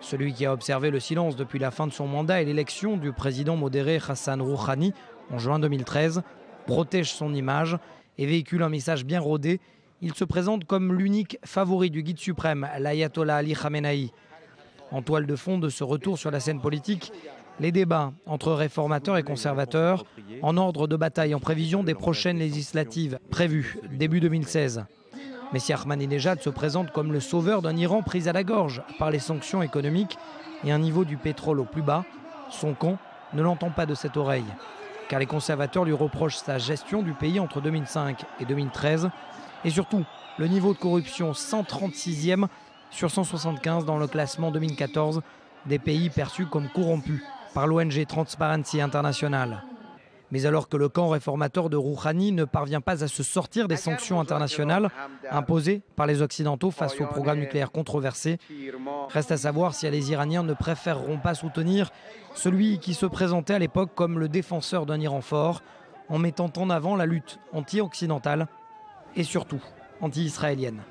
Celui qui a observé le silence depuis la fin de son mandat et l'élection du président modéré Hassan Rouhani en juin 2013 protège son image et véhicule un message bien rodé. Il se présente comme l'unique favori du guide suprême, l'ayatollah Ali Khamenei. En toile de fond de ce retour sur la scène politique, les débats entre réformateurs et conservateurs en ordre de bataille en prévision des prochaines législatives prévues début 2016. Mais si Ahmadinejad se présente comme le sauveur d'un Iran pris à la gorge par les sanctions économiques et un niveau du pétrole au plus bas, son camp ne l'entend pas de cette oreille. car les conservateurs lui reprochent sa gestion du pays entre 2005 et 2013. Et surtout, le niveau de corruption 136e sur 175 dans le classement 2014 des pays perçus comme corrompus par l'ONG Transparency International. Mais alors que le camp réformateur de Rouhani ne parvient pas à se sortir des sanctions internationales imposées par les Occidentaux face au programme nucléaire controversé, reste à savoir si les Iraniens ne préféreront pas soutenir celui qui se présentait à l'époque comme le défenseur d'un Iran fort, en mettant en avant la lutte anti-occidentale et surtout anti-israélienne.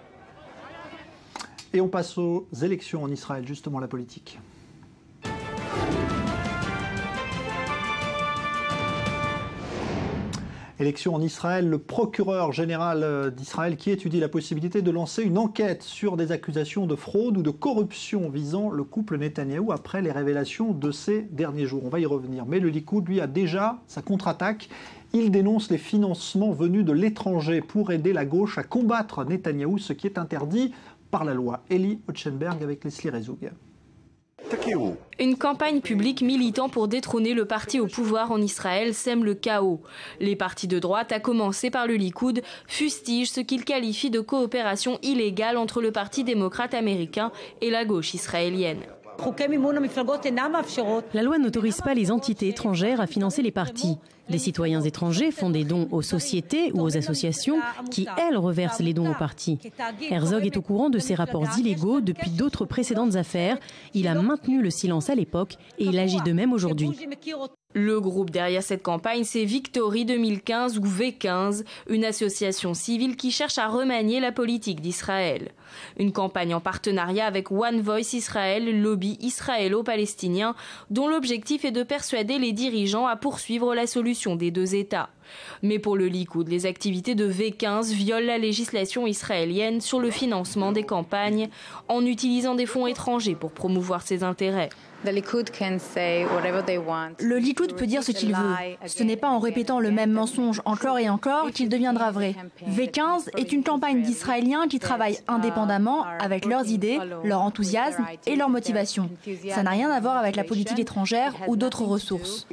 Et on passe aux élections en Israël, justement la politique. Élection en Israël, le procureur général d'Israël qui étudie la possibilité de lancer une enquête sur des accusations de fraude ou de corruption visant le couple Netanyahou après les révélations de ces derniers jours. On va y revenir. Mais le Likoud, lui, a déjà sa contre-attaque. Il dénonce les financements venus de l'étranger pour aider la gauche à combattre Netanyahou, ce qui est interdit par la loi. Eli Otchenberg avec Leslie Rezoug. Une campagne publique militant pour détrôner le parti au pouvoir en Israël sème le chaos. Les partis de droite, à commencer par le Likoud, fustigent ce qu'ils qualifient de coopération illégale entre le Parti démocrate américain et la gauche israélienne. La loi n'autorise pas les entités étrangères à financer les partis. Les citoyens étrangers font des dons aux sociétés ou aux associations qui, elles, reversent les dons aux partis. Herzog est au courant de ces rapports illégaux depuis d'autres précédentes affaires. Il a maintenu le silence à l'époque et il agit de même aujourd'hui. Le groupe derrière cette campagne, c'est Victory 2015 ou V15, une association civile qui cherche à remanier la politique d'Israël. Une campagne en partenariat avec One Voice Israel, lobby israélo-palestinien, dont l'objectif est de persuader les dirigeants à poursuivre la solution des deux États. Mais pour le Likoud, les activités de V15 violent la législation israélienne sur le financement des campagnes en utilisant des fonds étrangers pour promouvoir ses intérêts. Le Likoud peut dire ce qu'il veut. Ce n'est pas en répétant le même mensonge encore et encore qu'il deviendra vrai. V15 est une campagne d'Israéliens qui travaillent indépendamment avec leurs idées, leur enthousiasme et leur motivation. Ça n'a rien à voir avec la politique étrangère ou d'autres ressources.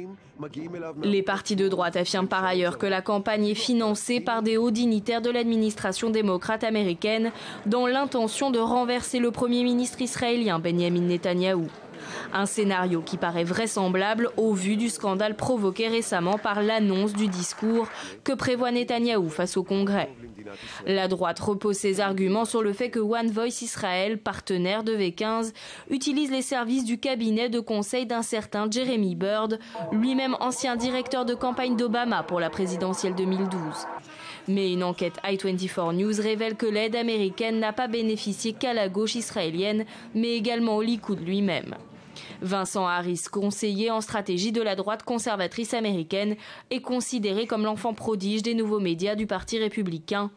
Les partis de droite affirment par ailleurs que la campagne est financée par des hauts dignitaires de l'administration démocrate américaine dans l'intention de renverser le Premier ministre israélien Benjamin Netanyahou. Un scénario qui paraît vraisemblable au vu du scandale provoqué récemment par l'annonce du discours que prévoit Netanyahou face au Congrès. La droite repose ses arguments sur le fait que One Voice Israel, partenaire de V15, utilise les services du cabinet de conseil d'un certain Jeremy Bird, lui-même ancien directeur de campagne d'Obama pour la présidentielle 2012. Mais une enquête i24 News révèle que l'aide américaine n'a pas bénéficié qu'à la gauche israélienne, mais également au Likoud lui-même. Vincent Harris, conseiller en stratégie de la droite conservatrice américaine, est considéré comme l'enfant prodige des nouveaux médias du Parti républicain.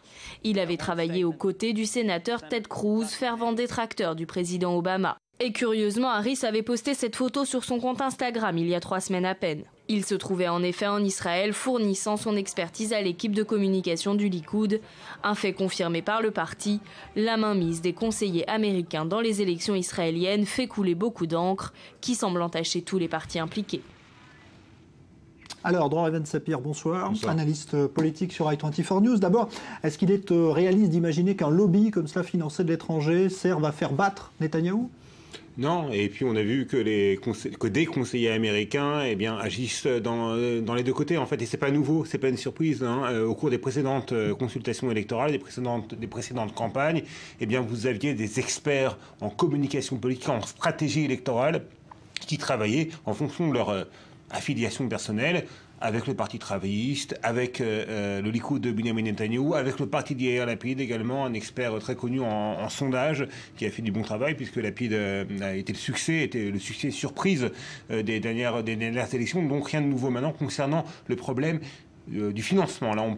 Il avait travaillé aux côtés du sénateur Ted Cruz, fervent détracteur du président Obama. Et curieusement, Harris avait posté cette photo sur son compte Instagram il y a 3 semaines à peine. Il se trouvait en effet en Israël, fournissant son expertise à l'équipe de communication du Likoud. Un fait confirmé par le parti, la mainmise des conseillers américains dans les élections israéliennes fait couler beaucoup d'encre, qui semble entacher tous les partis impliqués. Alors, Dror Even-Sapir, bonsoir. Analyste politique sur i24 News. D'abord, est-ce qu'il est réaliste d'imaginer qu'un lobby comme cela financé de l'étranger serve à faire battre Netanyahou ? Non, et puis on a vu que des conseillers américains agissent dans les deux côtés en fait, et c'est pas nouveau, c'est pas une surprise. Au cours des précédentes consultations électorales, des précédentes campagnes, vous aviez des experts en communication politique, en stratégie électorale, qui travaillaient en fonction de leur affiliation personnelle avec le Parti travailliste, avec le Likoud de Benjamin Netanyahou, avec le Parti d'Yair Lapid également, un expert très connu en sondage qui a fait du bon travail puisque Lapid a été le succès surprise des dernières élections. Donc rien de nouveau maintenant concernant le problème du financement. Là,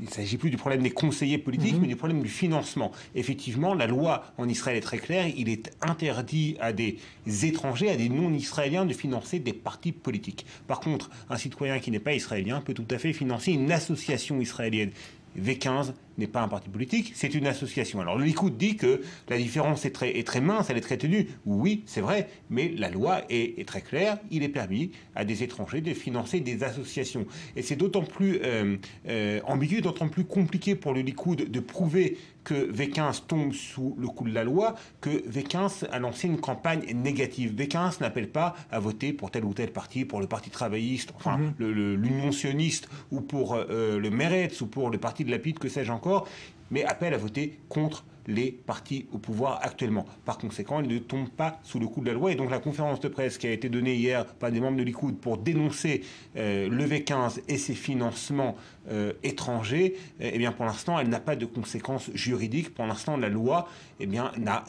il ne s'agit plus du problème des conseillers politiques, mais du problème du financement. Effectivement, la loi en Israël est très claire. Il est interdit à des étrangers, à des non-israéliens, de financer des partis politiques. Par contre, un citoyen qui n'est pas israélien peut tout à fait financer une association israélienne. V15 n'est pas un parti politique, c'est une association. Alors le Likoud dit que la différence est très mince, elle est très ténue. Oui, c'est vrai, mais la loi est très claire. Il est permis à des étrangers de financer des associations. Et c'est d'autant plus ambigu, d'autant plus compliqué pour le Likoud de prouver que V15 tombe sous le coup de la loi, que V15 a lancé une campagne négative. V15 n'appelle pas à voter pour tel ou tel parti, pour le Parti travailliste, enfin l'Union sioniste, ou pour le Meretz, ou pour le Parti de Lapid, que sais-je encore, mais appelle à voter contre les partis au pouvoir actuellement. Par conséquent, ils ne tombent pas sous le coup de la loi. Et donc la conférence de presse qui a été donnée hier par des membres de Likoud pour dénoncer le V15 et ses financements étrangers, eh bien pour l'instant, elle n'a pas de conséquences juridiques. Pour l'instant, la loi n'a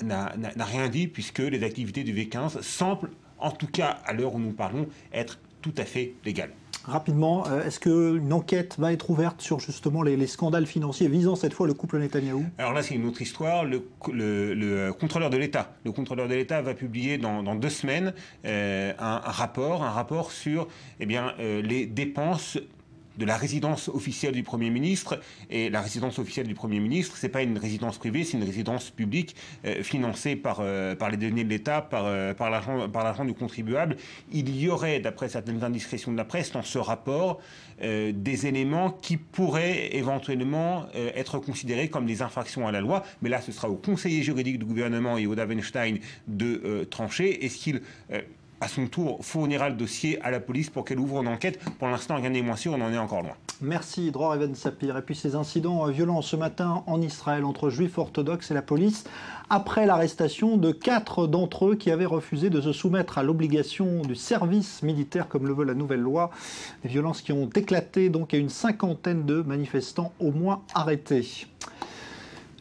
rien dit, puisque les activités du V15 semblent, en tout cas à l'heure où nous parlons, être tout à fait légales. Rapidement, est-ce qu'une enquête va être ouverte sur justement les scandales financiers visant cette fois le couple Netanyahou? Alors là, c'est une autre histoire. Le contrôleur de l'État va publier dans 2 semaines un rapport sur les dépenses de la résidence officielle du Premier ministre. Et la résidence officielle du Premier ministre, c'est pas une résidence privée, c'est une résidence publique financée par les deniers de l'État, par l'argent du contribuable. Il y aurait, d'après certaines indiscrétions de la presse, dans ce rapport, des éléments qui pourraient éventuellement être considérés comme des infractions à la loi. Mais là, ce sera au conseiller juridique du gouvernement et au Weinstein de trancher. Est-ce qu'il à son tour, fournira le dossier à la police pour qu'elle ouvre une enquête? Pour l'instant, rien n'est moins sûr, on en est encore loin. Merci, Dror Even Sapir. Et puis ces incidents violents ce matin en Israël entre juifs orthodoxes et la police, après l'arrestation de 4 d'entre eux qui avaient refusé de se soumettre à l'obligation du service militaire, comme le veut la nouvelle loi. Des violences qui ont éclaté, donc, et une 50aine de manifestants au moins arrêtés.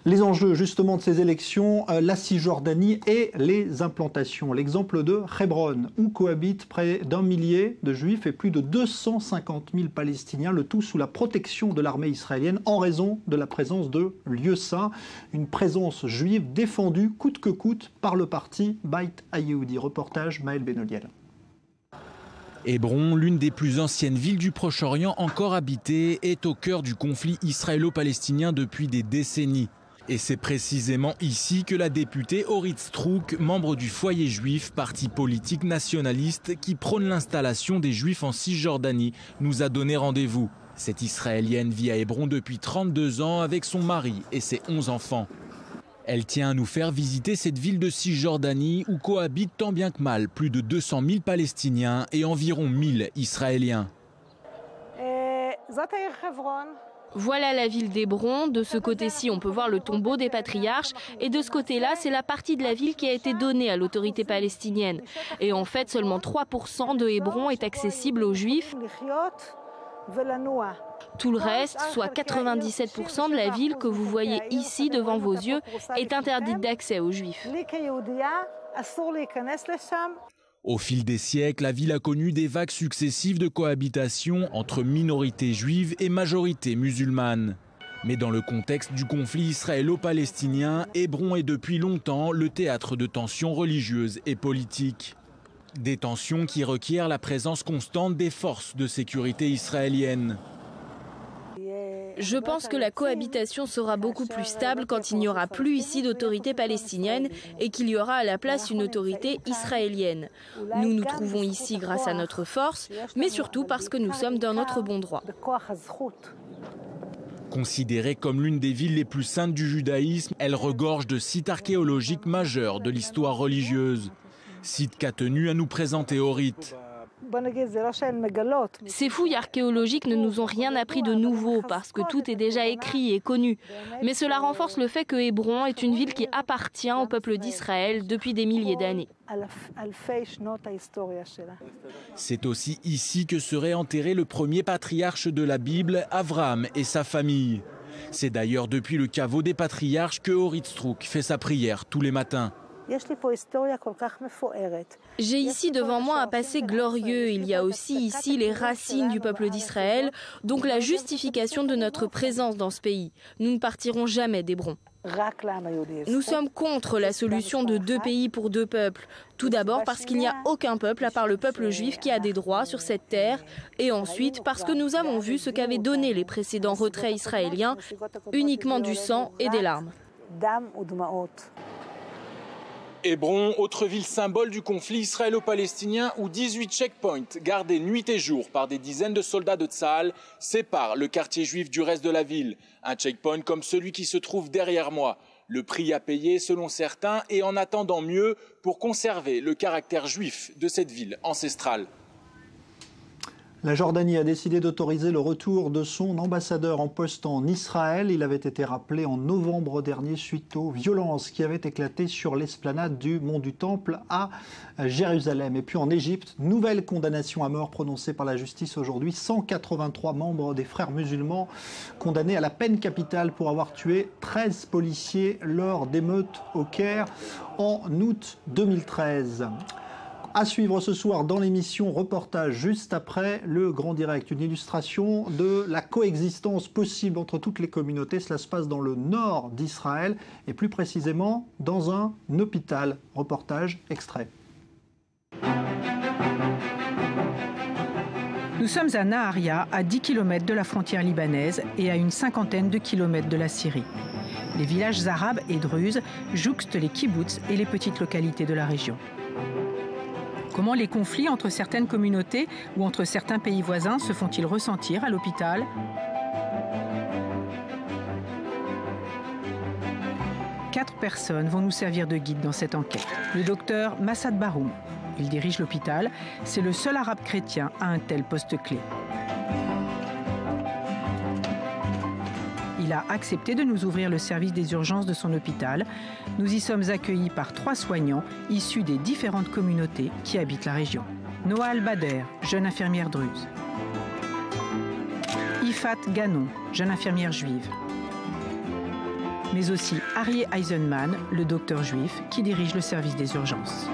Les enjeux justement de ces élections, la Cisjordanie et les implantations. L'exemple de Hebron, où cohabitent près d'1 millier de juifs et plus de 250 000 Palestiniens, le tout sous la protection de l'armée israélienne en raison de la présence de lieux saints. Une présence juive défendue coûte que coûte par le parti Beit HaYehudi. Reportage Maël Benoliel. Hébron, l'une des plus anciennes villes du Proche-Orient encore habitée, est au cœur du conflit israélo-palestinien depuis des décennies. Et c'est précisément ici que la députée Orit Strouk, membre du Foyer juif, parti politique nationaliste qui prône l'installation des juifs en Cisjordanie, nous a donné rendez-vous. Cette Israélienne vit à Hébron depuis 32 ans avec son mari et ses 11 enfants. Elle tient à nous faire visiter cette ville de Cisjordanie où cohabitent tant bien que mal plus de 200 000 Palestiniens et environ 1000 Israéliens. Voilà la ville d'Hébron. De ce côté-ci, on peut voir le tombeau des patriarches. Et de ce côté-là, c'est la partie de la ville qui a été donnée à l'autorité palestinienne. Et en fait, seulement 3% de Hébron est accessible aux Juifs. Tout le reste, soit 97% de la ville que vous voyez ici devant vos yeux, est interdite d'accès aux Juifs. Au fil des siècles, la ville a connu des vagues successives de cohabitation entre minorités juives et majorités musulmanes. Mais dans le contexte du conflit israélo-palestinien, Hébron est depuis longtemps le théâtre de tensions religieuses et politiques. Des tensions qui requièrent la présence constante des forces de sécurité israéliennes. Je pense que la cohabitation sera beaucoup plus stable quand il n'y aura plus ici d'autorité palestinienne et qu'il y aura à la place une autorité israélienne. Nous nous trouvons ici grâce à notre force, mais surtout parce que nous sommes dans notre bon droit. Considérée comme l'une des villes les plus saintes du judaïsme, elle regorge de sites archéologiques majeurs de l'histoire religieuse. Site qu'a tenu à nous présenter Orit. Ces fouilles archéologiques ne nous ont rien appris de nouveau parce que tout est déjà écrit et connu. Mais cela renforce le fait que Hébron est une ville qui appartient au peuple d'Israël depuis des milliers d'années. C'est aussi ici que serait enterré le premier patriarche de la Bible, Abraham, et sa famille. C'est d'ailleurs depuis le caveau des patriarches que Orit Strouk fait sa prière tous les matins. J'ai ici devant moi un passé glorieux. Il y a aussi ici les racines du peuple d'Israël, donc la justification de notre présence dans ce pays. Nous ne partirons jamais d'Hébron. Nous sommes contre la solution de 2 pays pour 2 peuples. Tout d'abord parce qu'il n'y a aucun peuple à part le peuple juif qui a des droits sur cette terre. Et ensuite parce que nous avons vu ce qu'avaient donné les précédents retraits israéliens, uniquement du sang et des larmes. Hébron, autre ville symbole du conflit israélo-palestinien où 18 checkpoints gardés nuit et jour par des dizaines de soldats de Tsahal séparent le quartier juif du reste de la ville. Un checkpoint comme celui qui se trouve derrière moi. Le prix à payer selon certains et en attendant mieux pour conserver le caractère juif de cette ville ancestrale. La Jordanie a décidé d'autoriser le retour de son ambassadeur en poste en Israël. Il avait été rappelé en novembre dernier suite aux violences qui avaient éclaté sur l'esplanade du Mont du Temple à Jérusalem. Et puis en Égypte, nouvelle condamnation à mort prononcée par la justice aujourd'hui. 183 membres des frères musulmans condamnés à la peine capitale pour avoir tué 13 policiers lors d'émeutes au Caire en août 2013. À suivre ce soir dans l'émission Reportage juste après le Grand Direct, une illustration de la coexistence possible entre toutes les communautés. Cela se passe dans le nord d'Israël et plus précisément dans un hôpital. Reportage extrait. Nous sommes à Naharia, à 10 km de la frontière libanaise et à une cinquantaine de kilomètres de la Syrie. Les villages arabes et druzes jouxtent les kibboutz et les petites localités de la région. Comment les conflits entre certaines communautés ou entre certains pays voisins se font-ils ressentir à l'hôpital ? Quatre personnes vont nous servir de guide dans cette enquête. Le docteur Massad Baroum, il dirige l'hôpital, c'est le seul arabe chrétien à un tel poste clé. Il a accepté de nous ouvrir le service des urgences de son hôpital. Nous y sommes accueillis par 3 soignants issus des différentes communautés qui habitent la région. Noah Al-Bader, jeune infirmière druze. Ifat Ganon, jeune infirmière juive. Mais aussi Arié Eisenman, le docteur juif qui dirige le service des urgences.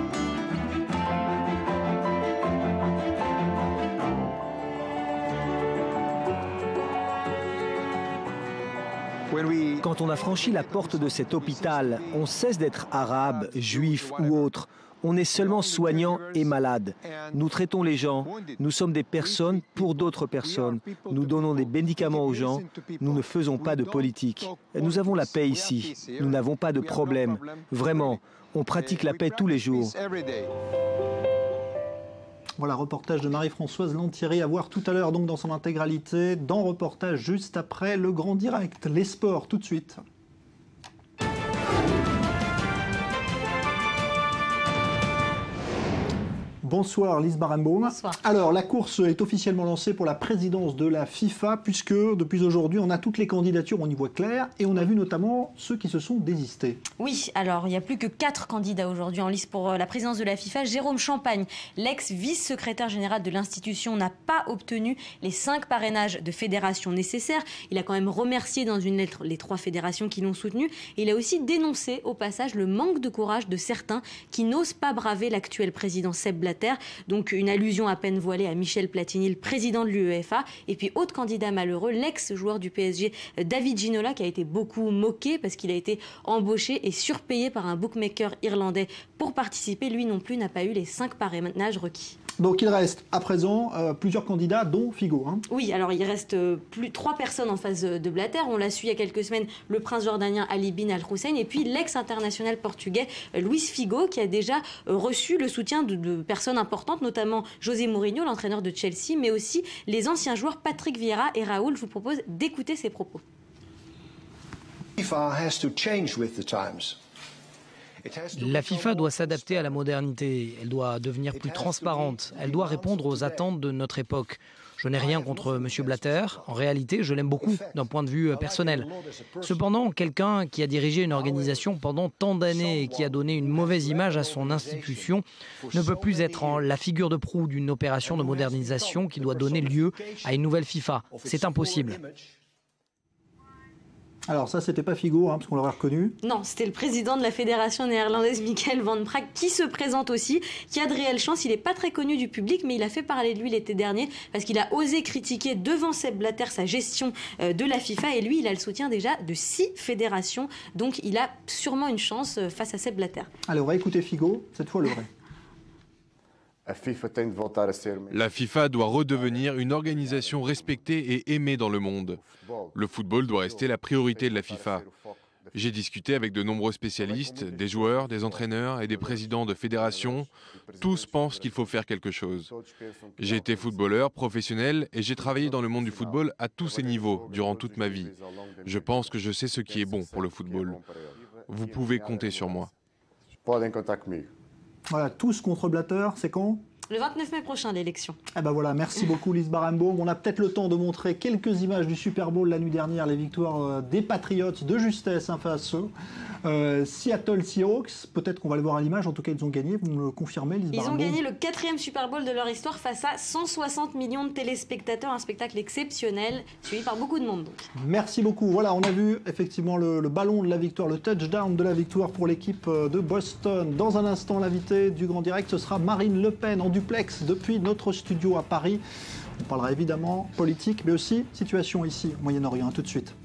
Quand on a franchi la porte de cet hôpital, on cesse d'être arabe, juif ou autre. On est seulement soignant et malade. Nous traitons les gens, nous sommes des personnes pour d'autres personnes. Nous donnons des médicaments aux gens, nous ne faisons pas de politique. Nous avons la paix ici, nous n'avons pas de problème. Vraiment, on pratique la paix tous les jours. Voilà, reportage de Marie-Françoise Lantieri à voir tout à l'heure donc dans son intégralité, dans Reportage juste après le Grand Direct. Les sports tout de suite. Bonsoir Lise Barenbaum. Bonsoir. Alors la course est officiellement lancée pour la présidence de la FIFA puisque depuis aujourd'hui on a toutes les candidatures, on y voit clair et on a vu notamment ceux qui se sont désistés. Oui, alors il n'y a plus que 4 candidats aujourd'hui en lice pour la présidence de la FIFA. Jérôme Champagne, l'ex-vice-secrétaire général de l'institution, n'a pas obtenu les 5 parrainages de fédération nécessaires. Il a quand même remercié dans une lettre les 3 fédérations qui l'ont soutenu. Et il a aussi dénoncé au passage le manque de courage de certains qui n'osent pas braver l'actuel président Sepp Blatter. Donc une allusion à peine voilée à Michel Platini, le président de l'UEFA. Et puis autre candidat malheureux, l'ex-joueur du PSG David Ginola, qui a été beaucoup moqué parce qu'il a été embauché et surpayé par un bookmaker irlandais pour participer. Lui non plus n'a pas eu les 5 parrainages requis. Donc il reste à présent plusieurs candidats, dont Figo. Hein. Oui, alors il reste 3 personnes en face de Blatter. On l'a su il y a quelques semaines, le prince jordanien Ali bin Al-Hussein et puis l'ex-international portugais Luis Figo, qui a déjà reçu le soutien de personnes importantes, notamment José Mourinho, l'entraîneur de Chelsea, mais aussi les anciens joueurs Patrick Vieira et Raoul. Je vous propose d'écouter ses propos. FIFA has to change with the times. La FIFA doit s'adapter à la modernité, elle doit devenir plus transparente, elle doit répondre aux attentes de notre époque. Je n'ai rien contre M. Blatter, en réalité je l'aime beaucoup d'un point de vue personnel. Cependant, quelqu'un qui a dirigé une organisation pendant tant d'années et qui a donné une mauvaise image à son institution ne peut plus être la figure de proue d'une opération de modernisation qui doit donner lieu à une nouvelle FIFA. C'est impossible. Alors ça, c'était pas Figo, parce qu'on l'aurait reconnu. Non, c'était le président de la fédération néerlandaise, Michael Van Praag, qui se présente aussi, qui a de réelles chances. Il n'est pas très connu du public, mais il a fait parler de lui l'été dernier, parce qu'il a osé critiquer devant Sepp Blatter sa gestion de la FIFA, et lui, il a le soutien déjà de 6 fédérations, donc il a sûrement une chance face à Sepp Blatter. Allez, on va écouter Figo, cette fois le vrai. La FIFA doit redevenir une organisation respectée et aimée dans le monde. Le football doit rester la priorité de la FIFA. J'ai discuté avec de nombreux spécialistes, des joueurs, des entraîneurs et des présidents de fédérations. Tous pensent qu'il faut faire quelque chose. J'ai été footballeur professionnel et j'ai travaillé dans le monde du football à tous ces niveaux durant toute ma vie. Je pense que je sais ce qui est bon pour le football. Vous pouvez compter sur moi. Voilà, tous contre Blatter, c'est quand ? Le 29 mai prochain, l'élection. Eh ben voilà, merci beaucoup Lise Barenbaum. On a peut-être le temps de montrer quelques images du Super Bowl la nuit dernière, les victoires des Patriots de justesse face aux Seattle Seahawks. Peut-être qu'on va le voir à l'image, en tout cas ils ont gagné, vous me le confirmez Lise Barenbaum ? Ils ont gagné le 4e Super Bowl de leur histoire face à 160 millions de téléspectateurs, un spectacle exceptionnel, suivi par beaucoup de monde. Donc. Merci beaucoup. Voilà, on a vu effectivement le ballon de la victoire, le touchdown de la victoire pour l'équipe de Boston. Dans un instant, l'invité du Grand Direct, ce sera Marine Le Pen en duplex depuis notre studio à Paris. On parlera évidemment politique, mais aussi situation ici au Moyen-Orient. À tout de suite.